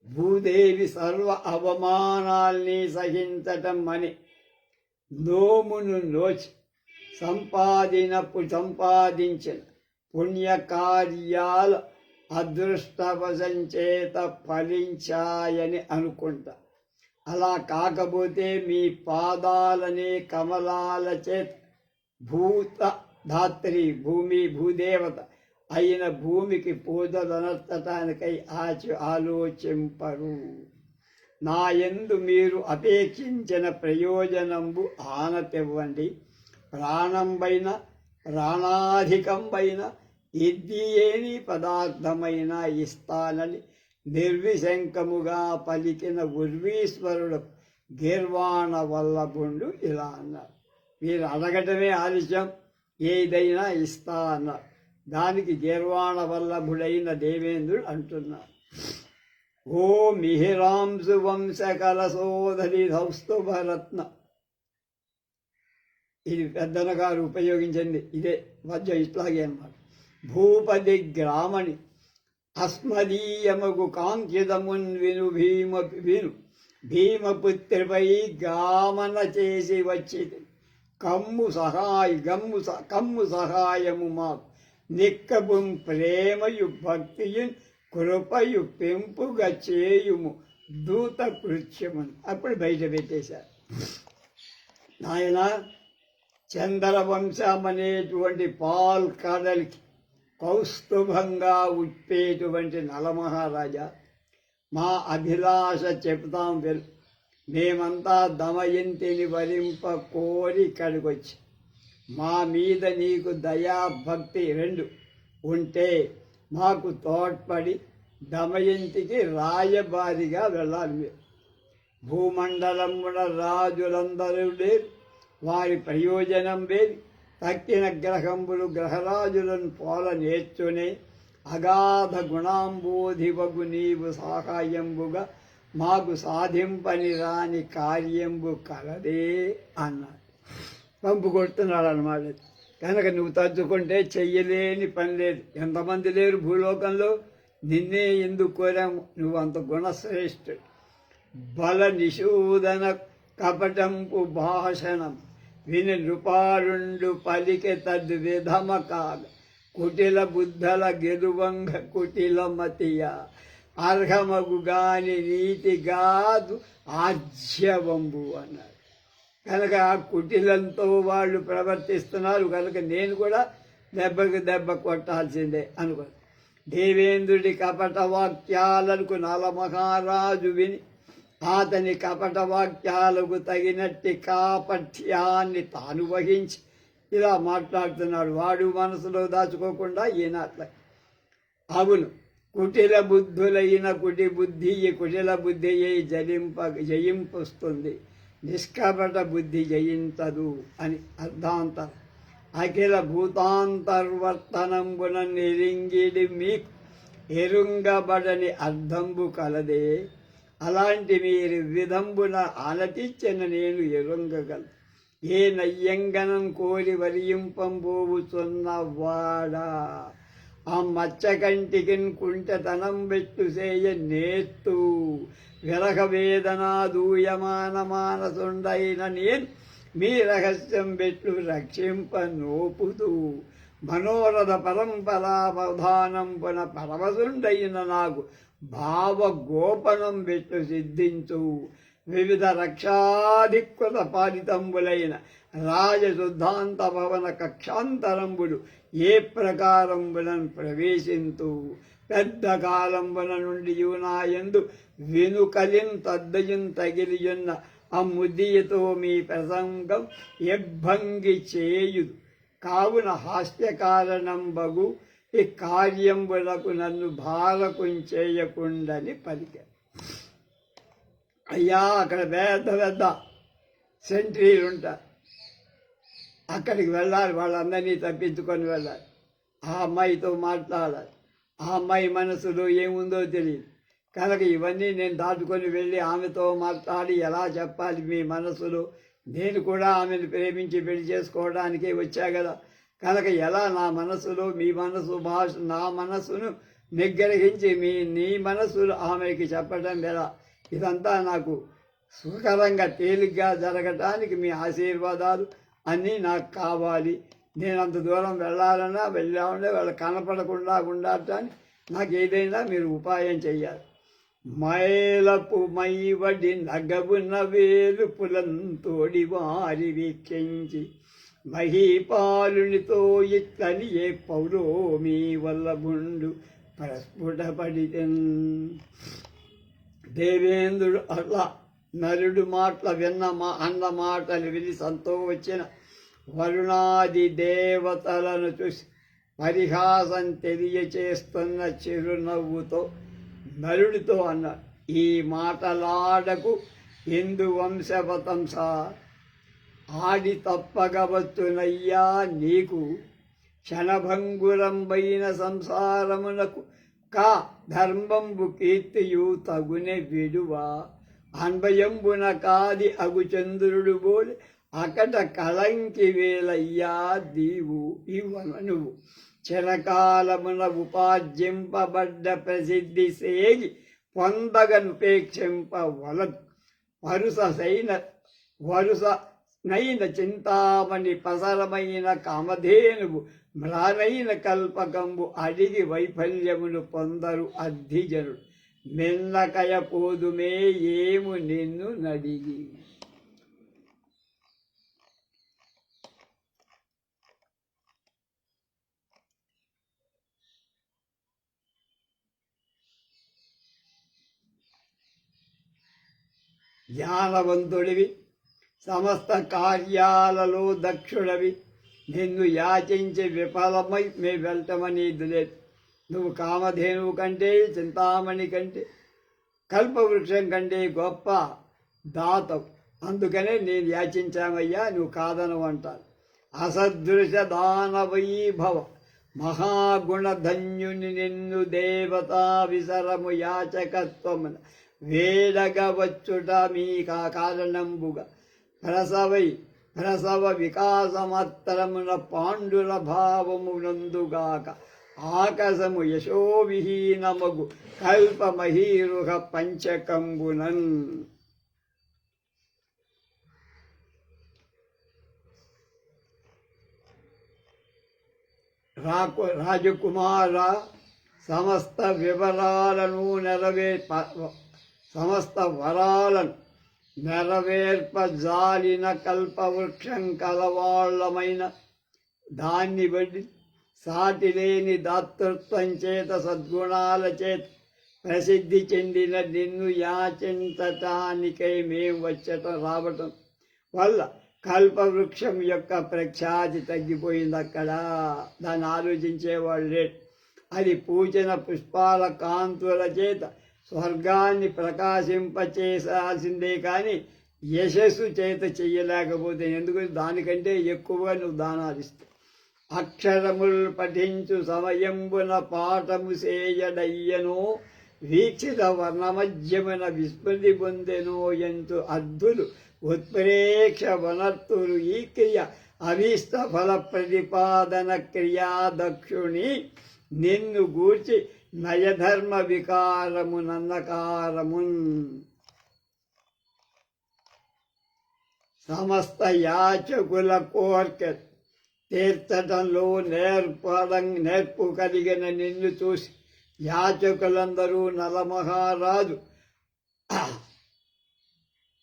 భూదేవి సర్వ అవమానాల్ని సహించటం అని నోమును నోచి సంపాదించిన పుణ్యకార్యాల అదృష్టవశంచేత ఫలించాయని అనుకుంటా. అలా కాకపోతే మీ పాదాలనే కమలాల చేత భూతధాత్రి భూదేవత అయిన భూమికి పూజలనర్చటానికై ఆలోచింపరు. నా యందు మీరు అపేక్షించిన ప్రయోజనంబు ఆనతివ్వండి. ప్రాణంపైన ప్రాణాధికంపైన ఏని పదార్థమైన ఇస్తానని నిర్విశంకముగా పలికిన ఉర్వీశ్వరుడు గీర్వాణ వల్లభుండు ఇలా అన్నారు. మీరు అడగటమే ఆలస్యం, ఏదైనా ఇస్తా అన్నారు. దానికి గీర్వాణ వల్లభుడైన దేవేంద్రుడు అంటున్నారు, ఓ మిహిరాంసు వంశకల సోదరి సౌస్తుభరత్న. ఇది పెద్దన గారు ఉపయోగించింది ఇదే పద్యం, ఇట్లాగే అన్నమాట. భూపతి గ్రామణి అస్మదీయమగు కాంక్షితమున్ విను భీమపుత్రిపై గామన చేసి వచ్చి కమ్ము సహాయము మాకు నిక్కబు ప్రేమయు భక్తియు కృపయు పెంపుగా చేయుము దూత కృత్యమును. అప్పుడు బయట పెట్టేశారు. నాయన, చంద్రవంశం అనేటువంటి పాల్ కడలికి కౌస్తుభంగా ఉప్పేటువంటి నలమహారాజా, మా అభిలాష చెప్తాం వెళ్ళు. మేమంతా దమయంతిని వరింప కోరి ఇక్కడికొచ్చి మా మీద నీకు దయా భక్తి రెండు ఉంటే మాకు తోడ్పడి దమయంతికి రాయబారిగా వెళ్ళాలి. మీరు భూమండలమున రాజులందరూ లేరు, వారి ప్రయోజనం వేది. తక్కిన గ్రహంబులు గ్రహరాజులను పోల నేర్చునే అగాధ గుణాంబోధివగు నీవు సహాయంబుగా మాకు సాధింపని రాని కార్యంబు కలదే అన్నాడు. పంపు కొడుతున్నాడు అన్నమాట. కనుక నువ్వు తలుచుకుంటే చెయ్యలేని పని లేదు. ఎంతమంది లేరు భూలోకంలో, నిన్నే ఎందుకు కోరాము, నువ్వు అంత గుణశ్రేష్ఠుడు. బల నిషూదన కపటంపు భాషణం విని నృపారుండు పలికె తద్విధమ కాగ కుటిల బుద్ధల గెలువంగ కుటిల మతియ అర్హమగు గాని నీతి గాదు ఆజ్యవంబు అన్నాడు. కనుక ఆ కుటిలంతో వాళ్ళు ప్రవర్తిస్తున్నారు కనుక నేను కూడా దెబ్బకు దెబ్బ కొట్టాల్సిందే అనుకో. దేవేంద్రుడి కపట వాక్యాలకు నలమహారాజు విని అతని కపట వాక్యాలకు తగినట్టి కాపఠ్యాన్ని తాను వహించి ఇలా మాట్లాడుతున్నాడు. వాడు మనసులో దాచుకోకుండా ఈయన అట్లా. అవును, కుటిల బుద్ధులైన కుటిల బుద్ధి జయింపొస్తుంది, నిష్కపట బుద్ధి జయించదు అని అర్థాంతరం. అఖిల భూతాంతర్వర్తనంబున నిరింగిడి మీకు ఎరుంగబడని అర్థంబు కలదే. అలాంటి మీరు విధంబున ఆలతిచ్చిన నేను ఎరుంగగలను. ఏ నయ్యంగనం కోరి వరియింపంబోవుచున్న వాడా ఆ మచ్చ కంటికిన్ కుంటతనం పెట్టు సేయ నేత్తు విరహ వేదన దూయమాన మానసుండైన నేను మీ రహస్యం పెట్టు రక్షింప నోపుతూ మనోరథ పరంపరావధానంపున పరమసుండైన నాకు భావ గోపనం పెట్టు సిద్ధించు వివిధ రక్షాధికృత పాలితంబులైన రాజశుద్ధాంత భవన కక్షాంతరంబులు ఏ ప్రకారంబులను ప్రవేశింతు పెద్ద కాలంబుల నుండి యునాయందు వెనుకలిన్ తద్దయున్ తగిలియున్న అమ్ముదియతో మీ ప్రసంగం ఎబ్బంగి చేయుదు కావున హాస్య కారణం బగు ఈ కార్యంబులకు నన్ను భారకుంచేయకుండని పలికారు. అయ్యా అక్కడ పెద్ద పెద్ద సెంట్రీలు ఉంటారు, అక్కడికి వెళ్ళాలి, వాళ్ళందరినీ తప్పించుకొని వెళ్ళాలి, ఆ అమ్మాయితో మాట్లాడాలి, ఆ అమ్మాయి మనసులో ఏముందో తెలియదు కనుక ఇవన్నీ నేను దాటుకొని వెళ్ళి ఆమెతో మాట్లాడి ఎలా చెప్పాలి మీ మనసులో, నేను కూడా ఆమెను ప్రేమించి పెళ్లి చేసుకోవడానికే వచ్చా కదా కనుక ఎలా నా మనసులో మీ మనసు భాష నా మనసును నిగ్రహించి నీ మనసులు ఆమెకి చెప్పడం ఎలా, ఇదంతా నాకు సుఖరంగా తేలిగ్గా జరగటానికి మీ ఆశీర్వాదాలు అన్నీ నాకు కావాలి. నేను అంత దూరం వెళ్ళాలన్నా వెళ్ళాలంటే వాళ్ళు కనపడకుండా ఉండటానికి నాకు ఏదైనా మీరు ఉపాయం చెయ్యాలి. మైలపు మైవడి నగబున్న వేలు పులంతోడి వారి వీక్షించి మహీపాలునితో ఇట్లని ఏ పౌరో మీ వల్ల బుండు ప్రస్ఫుటపడితెన్. దేవేంద్రుడు అలా నరుడు మాటల అన్న మాటలు విని సంతోషించిన వరుణాది దేవతలను చూసి పరిహాసం తెలియచేస్తున్న చిరునవ్వుతో నరుడితో అన్నాడు, ఈ మాటలాడకు హిందూ వంశపతం సార్, ఆడి తప్పగవచ్చునయ్యా నీకు క్షణభంగురంబైన సంసారమునకు కా ధర్మంబు కీర్తియు తగునే విడువా అన్వయంబున కాది అగు చంద్రుడు బోలి అకట కళంకి వేలయ్యా దీవు ఇవ్వను నువ్వు చిరకాలమున ఉపార్జింపబడ్డ ప్రసిద్ధి సేగి పొందగనుపేక్షింప వలదు వరుస నైన చింతామణి పసరమైన కామధేనువు మ్రానైన కల్పకంబు అడిగి వైఫల్యమును పొందరు అద్ధిజనుడు మెన్నకయ పోదుమే ఏము నిన్ను నడిగి. జ్ఞానవంతుడివి, సమస్త కార్యాలలో దక్షుడవి, నిన్ను యాచించి విఫలమై మే వెళ్ళటమనేది లేదు. నువ్వు కామధేనువు కంటే చింతామణి కంటే కల్పవృక్షం కంటే గొప్ప దాతవు, అందుకనే నేను యాచించామయ్యా నువ్వు కాదనవు అంటాను. అసదృశ దానవైభవ మహాగుణధన్యుని నిన్ను దేవతా విసరము యాచకత్వమున వేడగవచ్చుట మీ కారణంబుగా ప్రసవ వికాసమాత్రమున పాండుల భావమునందుగాక ఆకాశము యశోవిహీనమగు కల్పమహీరుహ పంచకంబునన్. రాజకుమార సమస్త వివరాలను సమస్త వరాలను నెరవేర్పజాలిన కల్పవృక్షం కలవాళ్లమైన దాన్ని బట్టి సాటి లేని దాతృత్వం చేత సద్గుణాల చేత ప్రసిద్ధి చెందిన నిన్ను యాచించటానికై మేము రావటం వల్ల కల్పవృక్షం యొక్క ప్రఖ్యాతి తగ్గిపోయింది. అక్కడ దాన్ని ఆలోచించేవాళ్ళు లేడు. అది పూచిన పుష్పాల కాంతుల చేత స్వర్గాన్ని ప్రకాశింపచేసాల్సిందే కానీ యశస్సు చేత చెయ్యలేకపోతే ఎందుకు దానికంటే ఎక్కువగా నువ్వు దానాలు ఇస్తావు. అక్షరములు పఠించు సమయంబున పాఠము సేయడయ్యనో వీక్షిత వర్ణమధ్యమున విస్మృతి పొందెనో ఎంతు అద్భులు ఉత్ప్రేక్ష వనర్తులు ఈ క్రియ అభీష్ట ఫల ప్రతిపాదన క్రియా దక్షుని నిన్ను గూర్చి నయధర్మ వికారము నందకారమున్ సమస్త యాచకుల కోర్కె తీర్చటంలో నేర్పు కలిగిన నిన్ను చూసి యాచకులందరూ నలమహారాజు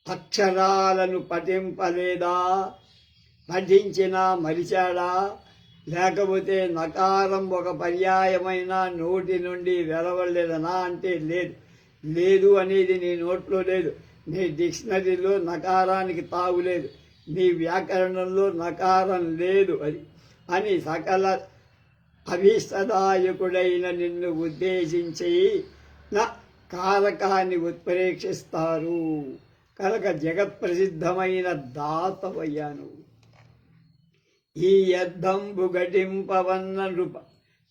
అక్షరాలను పఠింపలేదా, పఠించినా మరిచాడా, లేకపోతే నకారం ఒక పర్యాయమైన నోటి నుండి వెలవలేదనా అంటే లేదు అనేది నీ నోట్లో లేదు, నీ డిక్షనరీలో నకారానికి తావులేదు, నీ వ్యాకరణంలో నకారం లేదు అని సకల అభీష్టదాయకుడైన నిన్ను ఉద్దేశించి నా కారకాన్ని ఉత్ప్రేక్షిస్తారు కనుక జగత్ప్రసిద్ధమైన దాతవయ్యాను. ఈ యద్ధంబు గటింపవన్న నృప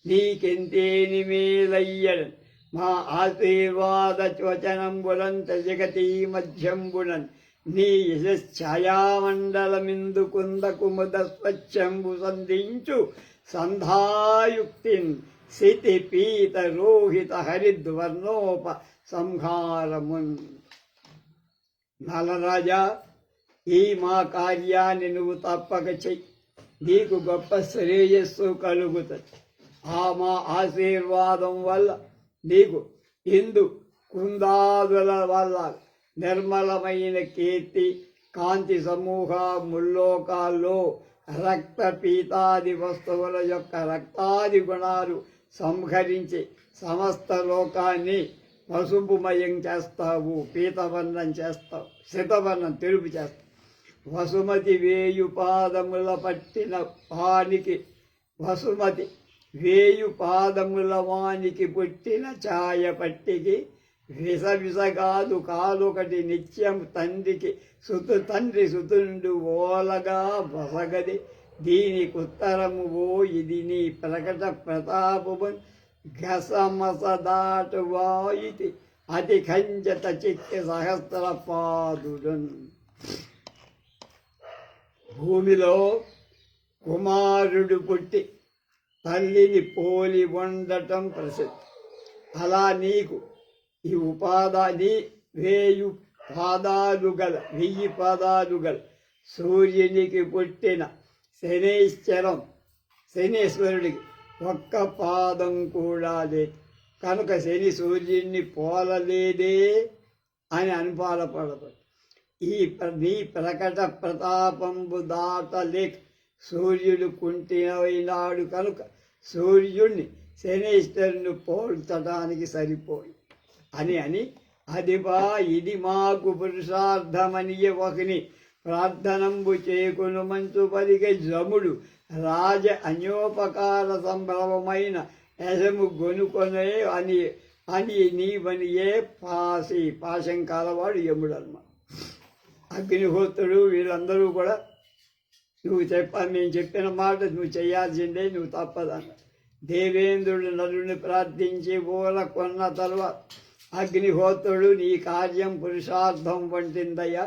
నీకెంతేని మేలయ్యడన్ మా ఆశీర్వాద వచనంబులంత జగతీ మధ్యంబునన్ నీ యశఛాయామండలమిందు కుందకుముద స్వచ్ఛంబు సంధించు సంధాయుక్తిన్ శితి పీత రోహిత హరిద్వర్ణోప సంహారమున్. నలరాజా, ఈ మా కార్యాన్ని నువ్వు తప్పక చెయ్యి, నీకు గొప్ప శ్రేయస్సు కలుగుతుంది. ఆ మా ఆశీర్వాదం వల్ల నీకు ఇందు కుందాదుల వల్ల నిర్మలమైన కీర్తి కాంతి సమూహ ముల్లోకాల్లో రక్త పీతాది వస్తువుల యొక్క రక్తాది గుణాలు సంహరించి సమస్త లోకాన్ని పసుపుమయం చేస్తావు, పీతవర్ణం చేస్తావు, శతవర్ణం తెలుపు చేస్తావు. వసుమతి వేయు పాదముల పట్టిన వానికి వసుమతి వేయు పాదముల వానికి పుట్టిన ఛాయ పట్టికి విసవిసగాదు కాలొకటి నిత్యం తండ్రికి తండ్రి సుతుండు ఓలగా వసగది దీనికుత్తరము ఓ ఇది నీ ప్రకట ప్రతాపము ఘసమసదాటువాయితి అతి ఖంజత చిత్తి సహస్రపాదుడన్. భూమిలో కుమారుడు పుట్టి తల్లిని పోలి ఉండటం ప్రసిద్ధి. అలా నీకు ఈ ఉపాధి 1000 పాదాలు గల సూర్యునికి పుట్టిన శనీశ్వరుడికి ఒక్క పాదం కూడా లేదు కనుక శని సూర్యుడిని పోలలేదే అని అనుపాలపడతాడు. నీ ప్రకట ప్రతాపంబు దాటలేక సూర్యుడు కుంటినైనాడు కనుక సూర్యుడిని శనీశ్వరుని పోల్చడానికి సరిపోయి అని అదిబా ఇది మాకు పురుషార్థమనియ ఒకని ప్రార్థనంబు చేకును మంచు పలిగే జముడు రాజ అన్యోపకార సంభ్రమమైన యశము గొనుకొనే అని నీవనియే పాశం కాలవాడు యముడు అన్నమాట. అగ్నిహోత్రుడు వీళ్ళందరూ కూడా మేము చెప్పిన మాట నువ్వు చేయాల్సిందే, నువ్వు తప్పదన్న. దేవేంద్రుడు నరుని ప్రార్థించి ఊల కొన్న తర్వాత అగ్నిహోత్రుడు నీ కార్యం పురుషార్థం వంటిందయ్యా,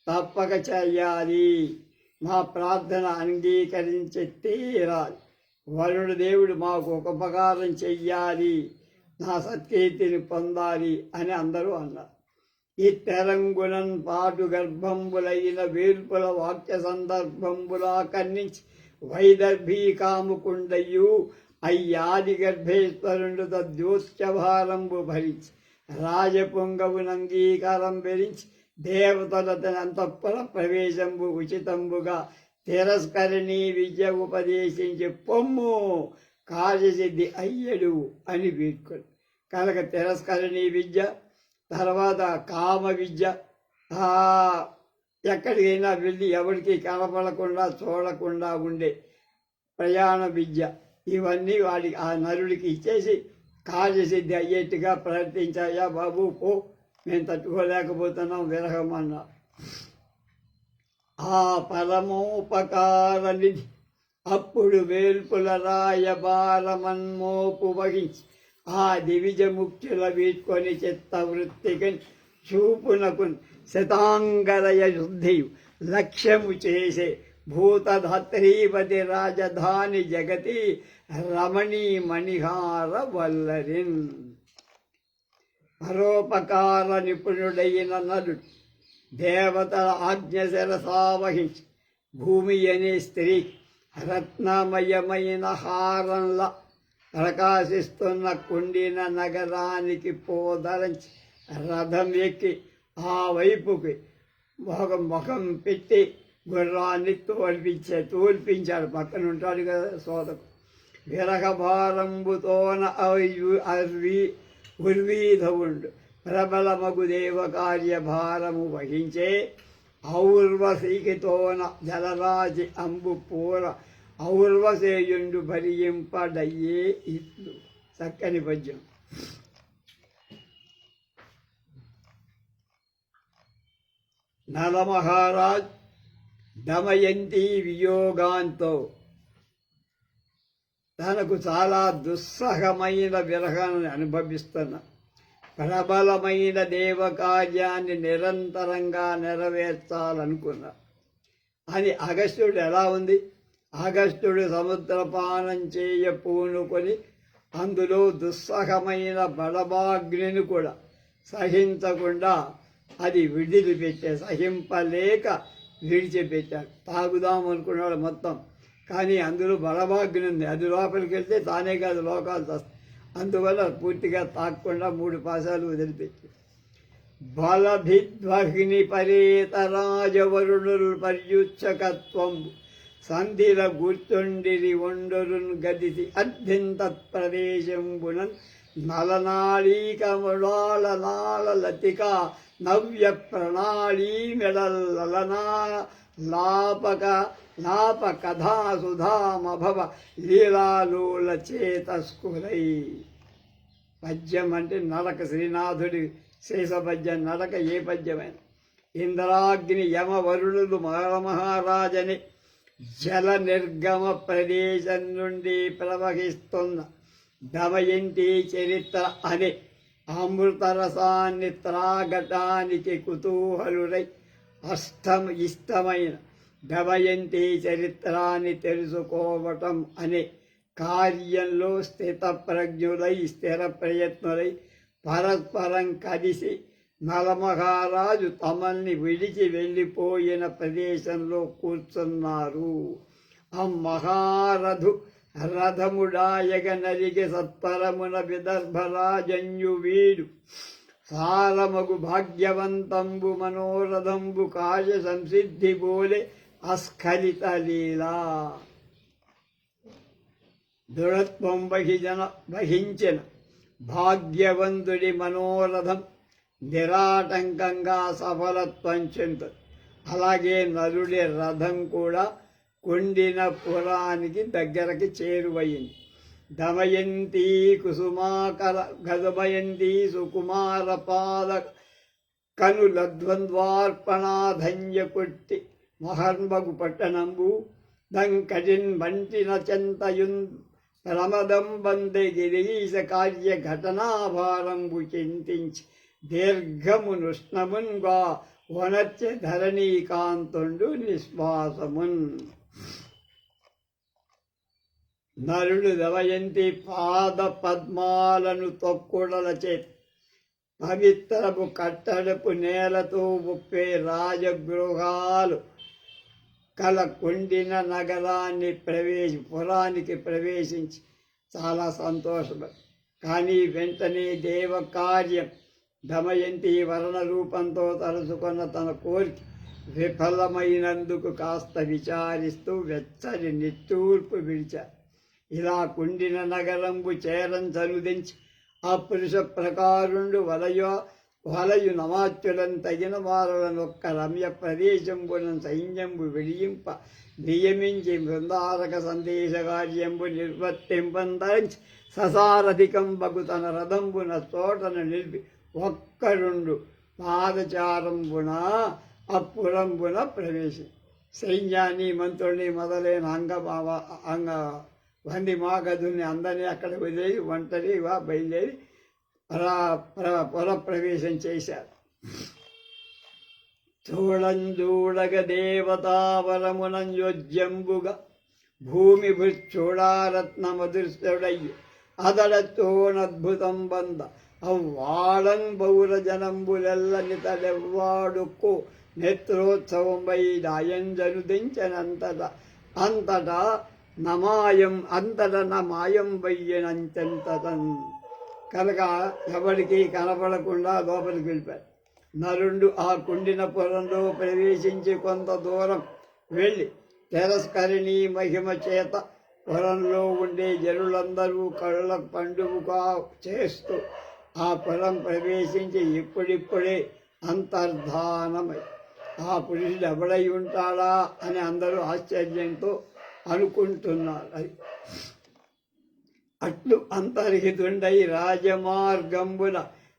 తప్పక చెయ్యాలి, మా ప్రార్థన అంగీకరించి తీరాలి, వరుణ దేవుడు మాకు ఒక ఉపకారం చెయ్యాలి, నా సత్కీర్తిని పొందాలి అని అందరూ అన్నారు. ఈ తెరంగుణం పాటు గర్భంబులైన వేల్పుల వాక్య సందర్భంబులా కన్నించి వైదర్భీకాముకుండయు అయ్యాది గర్భేశ్వరుడు తద్యోత్సభారంబు భరించి రాజపొంగవును అంగీకారం భరించి దేవతల తన అంతఃపుర ప్రవేశంబు ఉచితంబుగా తిరస్కరణి విద్య ఉపదేశించి పొమ్ము కార్యసిద్ధి అయ్యడు అని వీడ్కొని కనుక తిరస్కరణి విద్య, తర్వాత కామ విద్య, ఎక్కడికైనా వెళ్ళి ఎవరికి కనపడకుండా చూడకుండా ఉండే ప్రయాణ విద్య, ఇవన్నీ వాడికి ఆ నరుడికి ఇచ్చేసి కార్యసిద్ధి అయ్యేట్టుగా ప్రవర్తించాయా బాబు, పో మేము తట్టుకోలేకపోతున్నాం విరహం అన్నా. ఆ పరమోపకార నిధి అప్పుడు వేల్పుల రాయబారమన్మోపు వహించి ఆ దివిజ ముఖ్యుల వీడ్కొని చిత్తవృత్తికి చూపునకు శతాంగరయ శుద్ధియు లక్ష్యము చేసే భూతధాత్రీపతి రాజధాని జగతి రమణీ మణిహార వల్లరిన్. పరోపకార నిపుణుడైన నలుడు దేవతల ఆజ్ఞ శిరసావహించి భూమి అనే స్త్రీ రత్నమయమైన హారంలా ప్రకాశిస్తున్న కుండిన నగరానికి పోదరించి రథం ఎక్కి ఆ వైపుకి ముఖం పెట్టి గుర్రాన్ని తోల్పించాడు. పక్కన ఉంటాడు కదా సోదకు. విరహ భారంబుతోన ఉర్వీధవుండు ప్రబలమగు దేవ కార్యభారము వహించే ఔర్వశీకితోన జలరాజి అంబు పూర ఔర్వశేయుండు భరింపడయ్యే ఇట్లు. చక్కని పద్యం. నలమహారాజ్ దమయంతి వియోగాంతో తనకు చాలా దుస్సహమైన విరహాన్ని అనుభవిస్తున్న ప్రబలమైన దేవకార్యాన్ని నిరంతరంగా నెరవేర్చాలనుకున్నా అని అగస్త్యుడు ఎలా ఉంది? అగస్త్యుడు సముద్రపానం చేయ పూనుకొని అందులో దుస్సహమైన బడబాగ్నిని కూడా సహించకుండా అది సహింపలేక విడిచిపెట్టాడు. తాగుదాం అనుకున్నాడు మొత్తం, కానీ అందులో బలభాగ్యం ఉంది. అది లోపలికి వెళ్తే తానే కాదు లోకాలు వస్తాయి. అందువల్ల పూర్తిగా తాకుండా 3 పాసాలు వదిలిపెట్టి బలభిద్వగ్ని పరేతరాజవరుణుల్ పర్యుత్సకత్వం సంధిల గుర్తుండిరి ఒండరున్ గదిసి అద్భింతత్ప్రదేశంబునన్ నలనాళీకముళాళ లతిక నవ్య ప్రణాళీ మెడల్లలనా లాప కథాసుధామభవ లీలాలోల చేతస్కులై. పద్యం అంటే నడక. శ్రీనాథుడి శేషపద్యం నడక. ఏ పద్యమైన ఇంద్రాగ్ని యమ వరుణులు మహారాజని జల నిర్గమ ప్రదేశం నుండి ప్రవహిస్తున్న దమయంతి చరిత్ర అనే అమృతరసాన్ని త్రాగటానికి కుతూహలుడై ఇష్టమైన దమయంతి చరిత్రాన్ని తెలుసుకోవటం అనే కార్యంలో స్థిర ప్రయత్నులై పరస్పరం కలిసి నలమహారాజు తమల్ని విడిచి వెళ్ళిపోయిన ప్రదేశంలో కూర్చున్నారు. ఆ మహారథు రథముడాయగ నరిగి సత్పరమున విదర్భరాజన్యు వీడు సారమగు భాగ్యవంతంబు మనోరథంబు కార్య సంసిద్ధి బోలే అస్ఖలిత లీలా. దృఢత్వం వహించిన భాగ్యవంతుడి మనోరథం నిరాటంకంగా సఫలత్వం చెందుతుంది. అలాగే నలుడి రథం కూడా కొండిన పురానికి దగ్గరకి చేరువయింది. దమయంతి సుకుమార పాద కనుల ద్వంద్వార్పణాధన్య కొట్టి మహర్మగు పట్టణంబు దంకటిన్ వంటిన చెంతయున్ ప్రమదం బందే గిరీశ కార్య ఘటనాభారంబు చింతించి దీర్ఘమునుష్ణమున్గా వనచ్చ ధరణీకాంతుండు నిశ్వాసమున్. నరుడు దమయంతి పాద పద్మాలను తొక్కుడలచే పవిత్రపు కట్టడపు నేలతో ముప్పే రాజగృహాలు కల కొండిన నగరాన్ని పురానికి ప్రవేశించి చాలా సంతోషపడి, కానీ వెంటనే దేవకార్యం దమయంతి వర్ణ రూపంతో తలుచుకున్న తన కోరిక విఫలమైనందుకు కాస్త విచారిస్తూ వెచ్చని నిట్టూర్పు విడిచారు. ఇలా కుండిన నగరంబు చేరంచనుదించి ఆ పురుష ప్రకారుండు వలయు నమాత్యులను తగిన వారులనొక్క రమ్య ప్రదేశంబున సైన్యంబు విడియింప నియమించి బృందారక సందేశ కార్యంబు నిర్వర్తింపందరించి ససారధికంబగు తన రథంబున చోటను నిలిపి ఒక్కరుండు పాదచారంబున అప్పురంబున ప్రవేశం. సైన్యాన్ని మంత్రుల్ని మొదలైన వంది మాగదుల్ని అందరినీ అక్కడ వదిలేసి ఒంటరిగా బయలుదేరి పుర ప్రవేశం చేశారు. చూడంజూడగ దేవతావరమునంజొజ్జంబుగా భూమి భృచ్చూడారత్నమదృశ్యుడయ్యి అదడతోనద్భుతం బంద అవ్వాళన్ బౌర జనంబులెల్లనితడెవ్వాడుక్కో నేత్రోత్సవంపై దాయంజనుదించనంతట అంతటా నమాయం వయ్యనంతన్ కనుక ఎవరికి కనపడకుండా లోపలికి వెళ్ళిపోయారు. నరుండు ఆ కుండిన పురంలో ప్రవేశించి కొంత దూరం వెళ్ళి తిరస్కరిణి మహిమ చేత పురంలో ఉండే జనులందరూ కళ్ళ పండుగగా చేస్తూ ఆ పురం ప్రవేశించి ఇప్పుడిప్పుడే అంతర్ధానమై ఆ పురుషుడు ఎవడై ఉంటాడా అని అందరూ ఆశ్చర్యంతో అనుకుంటున్నారు. అట్లు అంతర్హితుండై రాజమార్గంబున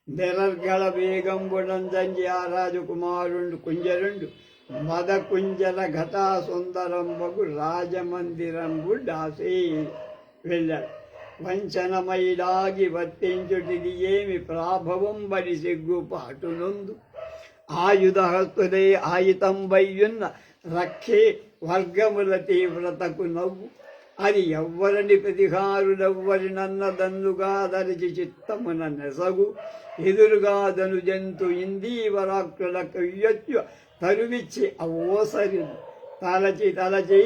నిరర్గళ వేగంబునందంజి ఆ రాజకుమారుండు కుంజరుండు మద కుంజర ఘటా సుందరంబగు రాజమందిరంబు డాసే వెళ్ళాడు. వంచనమైడాగి వర్తించుటిది ఏమి ప్రాభవం బడి సిగ్గుపాటునందు ఆయుధహస్తులే ఆయుతంబయ్యున్న రక్షే వర్గముల తీవ్రతకు నవ్వు అది ఎవ్వరిని ప్రతిహారుడెవ్వరినన్నదన్నుగా దరిచి చిత్తమున నెసగు ఎదురుగాదను జంతు ఇందీవరాక్షులకు ఇయ్యొచ్చు తరువిచ్చి అవోసరి తలచి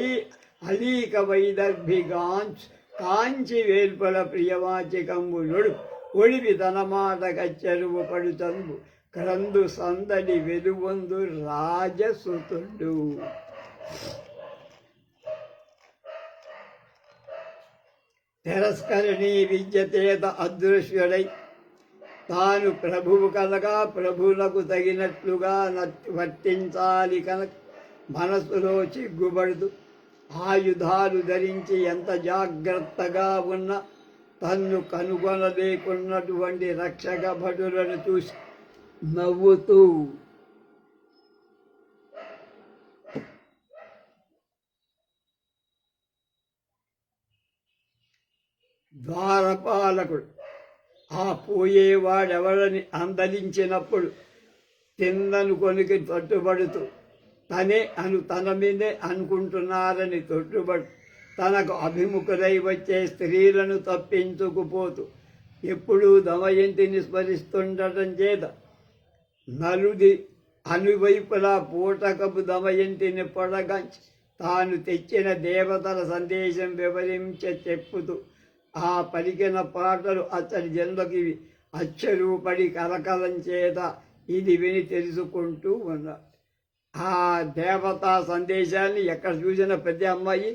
అలీక వైదర్భిగాంచ్ కాంచి వేల్పల ప్రియవాచికంబునుడు ఒడివి తన మాట కచ్చెరువు పడుతంబు క్రందు సందడి వెలువొందు రాజసుతుడు. తిరస్కరణి విద్యతేత అదృశ్యుడై తాను ప్రభువు కలగా ప్రభువులకు తగినట్లుగా వర్తించాలి కనుక మనసులో చిగ్గుబడుతూ ఆయుధాలు ధరించి ఎంత జాగ్రత్తగా ఉన్న తన్ను కనుగొనలేకున్నటువంటి రక్షక భటులను చూసి నవ్వుతూ ద్వారపాలకుడు ఆ పోయేవాడెవరని అందలించినప్పుడు తిన్నను కొనికి తొట్టుబడుతూ తన మీదే అనుకుంటున్నారని తొట్టుబడు తనకు అభిముఖులై వచ్చే స్త్రీలను తప్పించుకుపోతూ ఎప్పుడూ దమయంతిని స్మరిస్తుండటం చేత నలుది అనువైపులా పూటకపు దమయంతిని పొడగంచి తాను తెచ్చిన దేవతల సందేశం చెప్పుతూ ఆ పలికిన పాటలు అతడి జన్మకి అచ్చరూపడి కలకలం చేత ఇది విని తెలుసుకుంటూ ఉన్నారు. ఆ దేవతా సందేశాన్ని ఎక్కడ చూసిన ప్రతి అమ్మాయి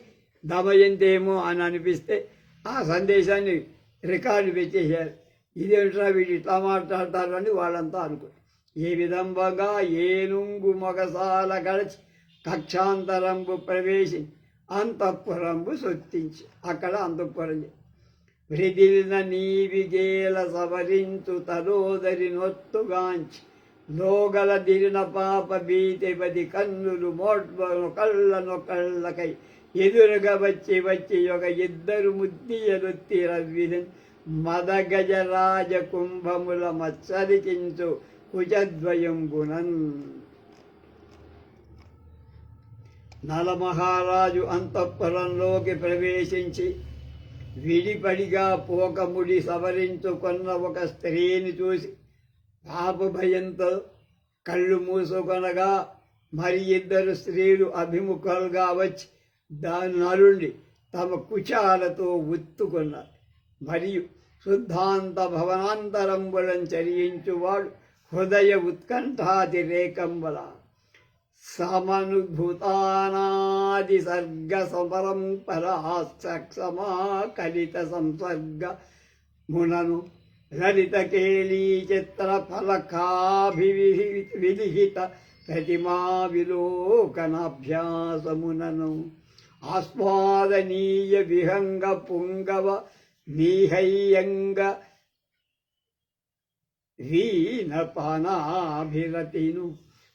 దమయంతేమో అని అనిపిస్తే ఆ సందేశాన్ని రికార్డు పెట్టేశారు. ఇదేంట్రా వీడు ఇట్లా మాట్లాడతారు అని వాళ్ళంతా అనుకో ఈ విధంగా ఏనుంగు మొగసాల గడిచి కక్షాంతరంబు ప్రవేశించి అంతఃపురంబు సొత్తించి అక్కడ అంతఃపురం వృదిలిన నీవిగేల సవరించు తరోదరి నొత్తుగాంచి లోగల దిరిన పాప బీతిపది కన్నులు మోడ్బను కళ్ళకై ఎదురుగా వచ్చి ఒక ఇద్దరు ముద్దియలొత్తి రవ్విదన్ మదగజరాజ కుంభముల మత్సరికించు కుజద్వయంబునన్. నలమహారాజు అంతఃపురంలోకి ప్రవేశించి విడిపడిగా పోకముడి సవరించుకున్న ఒక స్త్రీని చూసి పాప భయంతో కళ్ళు మూసుకొనగా మరి ఇద్దరు స్త్రీలు అభిముఖులుగా వచ్చి దాని నలుండి తమ కుచాలతో ఉత్తుకున్నారు. మరియు శుద్ధాంత భవనాంతరంబులం చరించువాడు హృదయ ఉత్కంఠాతిరేకంబల సమనుభూతానాది సర్గ సమరం పరాసక్షమా కలిత సంసర్గ మునను లలిత కేళీ చిత్ర ఫలకాభివిలిహిత ప్రతిమా విలోకనాభ్యాసమునను ఆస్వాదనీయ విహంగ పుంగవ నీహయ్యంగ వీణపానాభిరతిను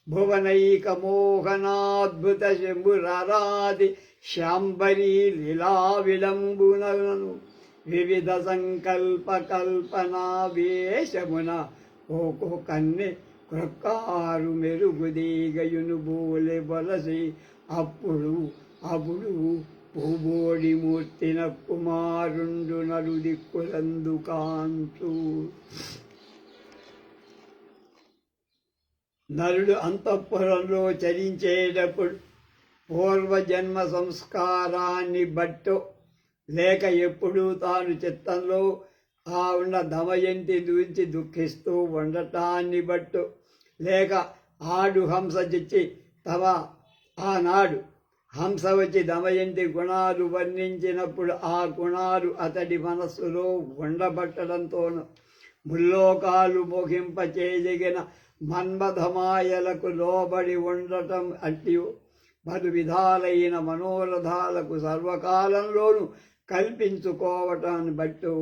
భువనైక మోహనాద్భుత శంభురారాది శాంబరీ లీలా విలంబునను వివిధ సంకల్ప కల్పనా వేషమున ఓకో కన్నె ప్రొక్కారు మెరుగుదీగయును బోలె బలసి అప్పుడు అప్పుడు పూబోడి మూర్తిన కుమారుండు నలుదిక్కులందు కాంచు. నరుడు అంతఃపురంలో చరించేటప్పుడు పూర్వజన్మ సంస్కారాన్ని బట్టో లేక ఎప్పుడూ తాను చిత్తంలో ఉన్న దమయంతి గురించి దుఃఖిస్తూ ఉండటాన్ని బట్టో లేక ఆడు హంస చిచ్చి ఆనాడు హంస వచ్చి దమయంతి గుణాలు వర్ణించినప్పుడు ఆ గుణాలు అతడి మనస్సులో ఉండబట్టడంతోనూ ముల్లోకాలు మోహింపచేయగిన మన్మథమాయలకు లోబడి ఉండటం అట్టియో పలు విధాలైన మనోరథాలకు సర్వకాలంలోనూ కల్పించుకోవటాన్ని బట్టు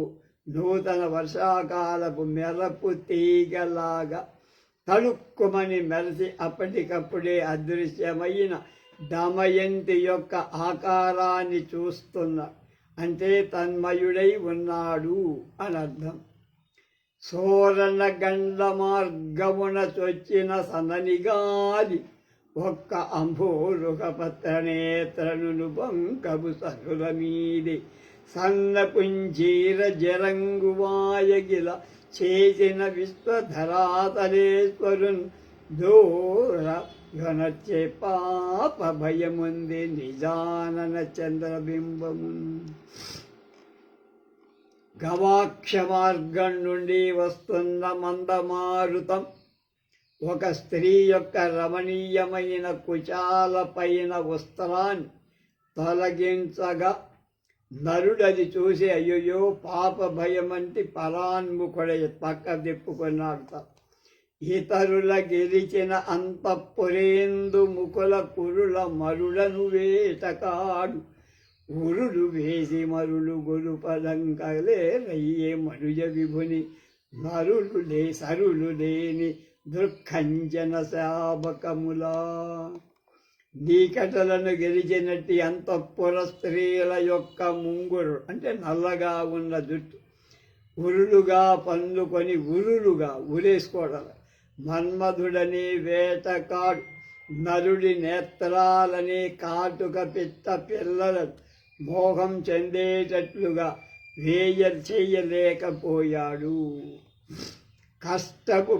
నూతన వర్షాకాలపు మెరపు తీగలాగా తళుక్కుమని మెరిసి అప్పటికప్పుడే అదృశ్యమైన దమయంతి యొక్క ఆకారాన్ని చూస్తున్న అంటే తన్మయుడై ఉన్నాడు అని అర్థం. సోరణ గండ మార్గమున చొచ్చిన సననిగాలి ఒక్క అంభోరుగ పత్రనేత్రను బంకబు సరుల మీది సన్న పుంజీర జరంగువాయగిల చేసిన విశ్వధరాతలేశ్వరున్ దూర ఘనచ్చే పాప భయముంది నిజానన చంద్రబింబము. గవాక్ష మార్గం నుండి వస్తున్న మందమారుతం ఒక స్త్రీ యొక్క రమణీయమైన కుచాల పైన వస్త్రాన్ని తొలగించగా నరుడది చూసి అయ్యో పాప భయమంటి పరాన్ముఖుడై పక్క తిప్పుకున్నాడు. ఇతరుల గెలిచిన అంతఃపురేందు ముకుల కురుల మరులను వేటకాడు ఉరులు వేసి మరులు గొలుపదంకలే రయ్యే మరుజ విభుని సరులు లేని దుఃఖంజన శాపకములా. నీకటలను గెలిచినట్టి అంతఃపుర స్త్రీల యొక్క ముంగురు అంటే నల్లగా ఉన్న జుట్టు ఉరులుగా పన్నుకొని ఉరేసుకోవడం మన్మధుడని వేటకాడు నరుడి నేత్రాలని కాటుక పిట్ట పిల్లలను మోహం చెందేటట్లుగా చేయలేకపోయాడు. కష్టపు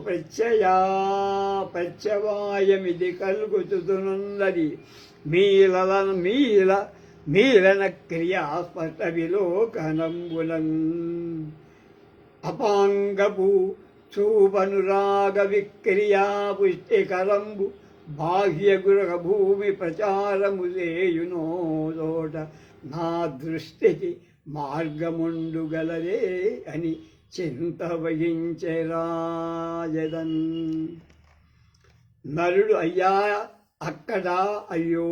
ప్రత్యవాయమిది కలుగుతున్నది మీలన క్రియాస్పష్ట విలోకనంబులం. అపాంగపు చూపనురాగ విక్రియా పుష్టికరంబు బాహ్య గృహ భూమి ప్రచారము చేయునో చోట నా దృష్టికి మార్గముండు గలదే అని చింత వహించే రాజదన్. నరుడు అయ్యా అక్కడ అయ్యో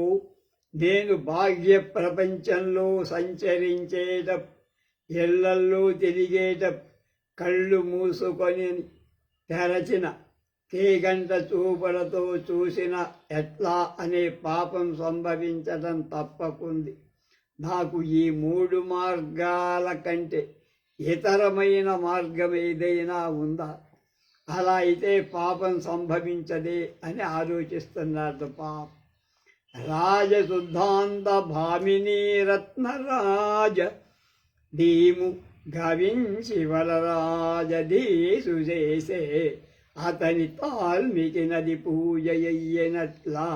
నేను బాహ్య ప్రపంచంలో సంచరించేట ఇళ్లల్లో తిరిగేట కళ్ళు మూసుకొని తెరచిన కేగంట చూపులతో చూసిన ఎట్లా అనే పాపం సంభవించడం తప్పకుంది. నాకు ఈ 3 మార్గాల కంటే ఇతరమైన మార్గం ఏదైనా ఉందా? అలా అయితే పాపం సంభవించదే అని ఆలోచిస్తున్నాడు పాపం. రాజశుద్ధాంత భామిని రత్నరాజ దీము గవించి వలరాజదీసు చేసే అతని తాల్మికి నది పూజయ్యనట్లా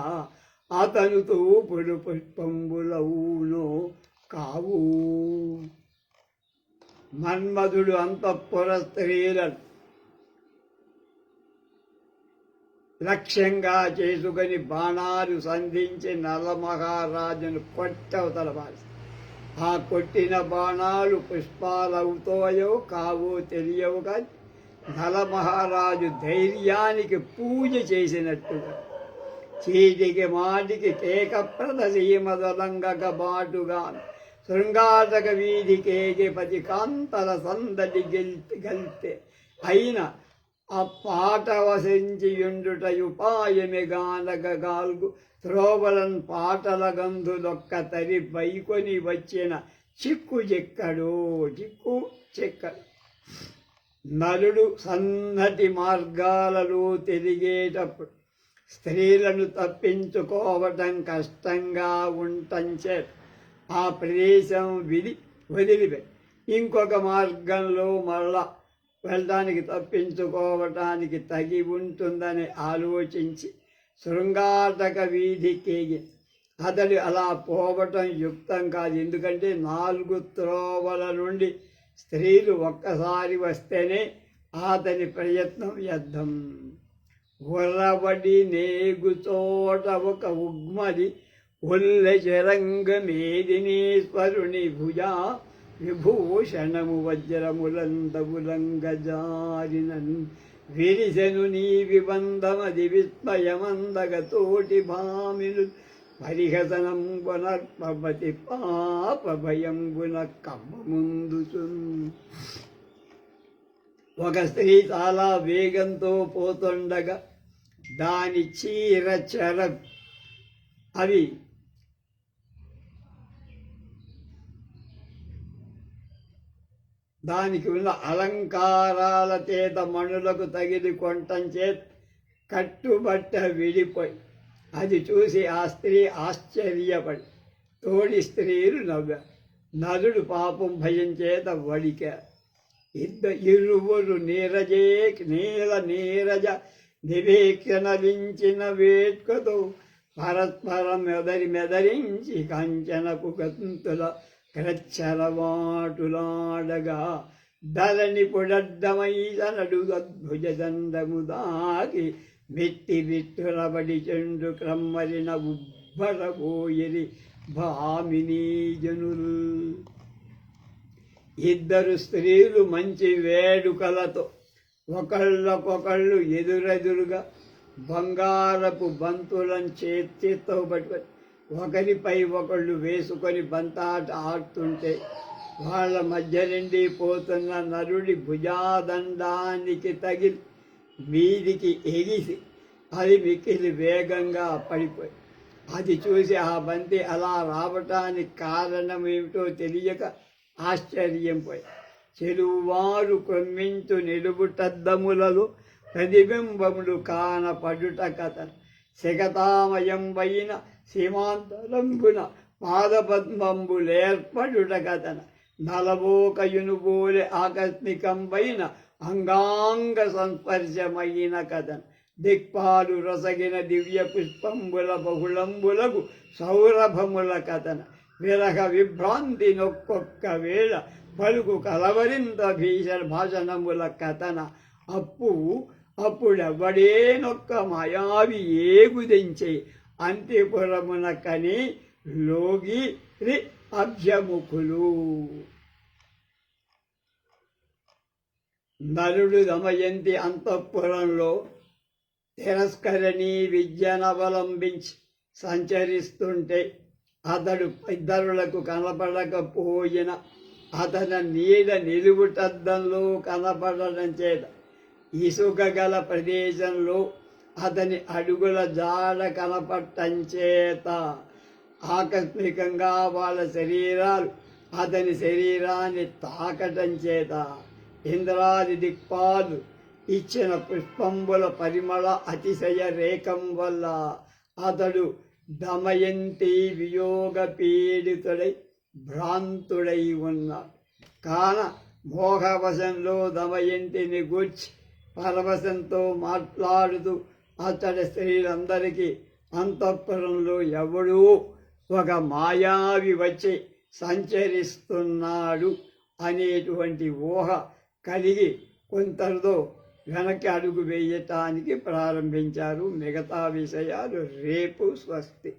అతను తూపుడు పుష్పంబులవునో కావు. మన్మధుడు అంతఃపుర స్త్రీలను లక్ష్యంగా చేసుకుని బాణాలు సంధించి నలమహారాజును కొట్టవతల పారేశాడు. ఆ కొట్టిన బాణాలు పుష్పాలవుతాయో కావో తెలియవు కానీ నలమహారాజు ధైర్యానికి పూజ చేసినట్టుగా చీటికి మాటికి కేక ప్రదసీమదలంగక బాటుగా శృంగాటక వీధి కేకి పతి కాంతల సందడి గెల్తే అయిన ఆ పాట వసించియుండుటయుపాయమి గానగగాల్గు త్రోవలన్ పాటల గంధులొక్క తరి బైకొని వచ్చిన చిక్కు చెక్కడు. నలుడు సన్నటి మార్గాలలో తిరిగేటప్పుడు స్త్రీలను తప్పించుకోవటం కష్టంగా ఉంటంచే ఆ ప్రదేశం వదిలిపెట్టి ఇంకొక మార్గంలో మళ్ళా వెళ్ళడానికి తప్పించుకోవటానికి తగి ఉంటుందని ఆలోచించి శృంగాటక వీధికేగి అతడు అలా పోవటం యుక్తం కాదు. ఎందుకంటే 4 త్రోవల నుండి స్త్రీలు ఒక్కసారి వస్తేనే అతని ప్రయత్నం వ్యర్థం. ఉర్రబడి నేగుచోట ఒక ఉగ్మది ఉల్లచరంగమేదినీశ్వరుని భుజా విభూషణము వజ్రములందములంగజారినన్ విరిసెను నీ విబంధమది విస్మయమందగ తోటి భామిను పరిహసనంబునర్పతి పాప భయంబున కమ్మ ముందుచున్. ఒక స్త్రీ చాలా వేగంతో పోతుండగా దాని చీర చెర అవి దానికి ఉన్న అలంకారాల చేత మణులకు తగిలి కొంటం చేత కట్టుబట్ట విడిపోయి అది చూసి ఆ స్త్రీ ఆశ్చర్యపడి తోడి స్త్రీలు నవ్వారు. నలుడు పాపం భయం చేత వడికారు. ఇరువురు నీరజ నీరజ నివేక్షణలించిన వేట్కతో పరస్పరం మెదరించి కంచనపు గంతుల క్రచ్చరవాటులాడగా ధరణి పొడడ్డమైదనడు అద్భుజదండము దాకి మెట్టి విట్టురబడి చెండు క్రమ్మరిన ఉబ్బరబోయిరి భామినీ జనులు. ఇద్దరు స్త్రీలు మంచి వేడుకలతో ఒకళ్ళకొకళ్ళు ఎదురెదురుగా బంగారపు బంతులను చేతితో పట్టుకొని ఒకరిపై ఒకళ్ళు వేసుకొని బంతాట ఆడుతుంటే వాళ్ళ మధ్య నుండి పోతున్న నరుడి భుజాదండానికి తగిలి మీదికి ఎగిసి అది మిక్కిలి వేగంగా పడిపోయి అది చూసి ఆ బంతి అలా రావటానికి కారణం ఏమిటో తెలియక ఆశ్చర్యంపోయి చెరువారు క్రమ్మించు నిలుబుటద్దములలో ప్రతిబింబములు కానపడుట కథను శకతామయంబైన సీమాంతరంబున పాదపద్మంబులేర్పడుట కథన నలబోకయునుబోలే ఆకస్మికంబైన అంగాంగ సంస్పర్శమైన కథన దిక్పాలు రసగిన దివ్య పుష్పంబుల బహుళంబులకు సౌరభముల కథన విరహ విభ్రాంతి నొక్కొక్క వేళ పలుకు కలవరింత భీషణ భాషణముల కథన అప్పుడెవ్వడేనొక్క మాయావి ఏగుదించే అంత్యపురమున కని లోగి అభ్యముఖులు. నలుడు దమయంతి అంతఃపురంలో తిరస్కరణి విద్యనవలంబించి సంచరిస్తుంటే అతడు ఇద్దరులకు కనపడకపోయిన అతని నీడ నిలువుటద్దంలో కనపడడం చేత ఇసుక గల ప్రదేశంలో అతని అడుగుల జాడ కనపడటం చేత ఆకస్మికంగా వాళ్ళ శరీరాలు అతని శరీరాన్ని తాకటం చేత ఇంద్రాది దిక్పాలు ఇచ్చిన పుష్పంబుల పరిమళ అతిశయ రేఖం వల్ల అతడు దమయంతి వియోగ పీడితుడై భ్రాంతుడై ఉన్నాడు. కాన మోహవశంలో దమయంతిని గూర్చి పరవశంతో మాట్లాడుతూ అతడి స్త్రీలందరికీ అంతఃపురంలో ఎవడూ ఒక మాయావి వచ్చి సంచరిస్తున్నాడు అనేటువంటి ఊహ కలిగి కొంతలో వెనక్కి అడుగు వేయటానికి ప్రారంభించారు. మిగతా విషయాలు రేపు. స్వస్తి.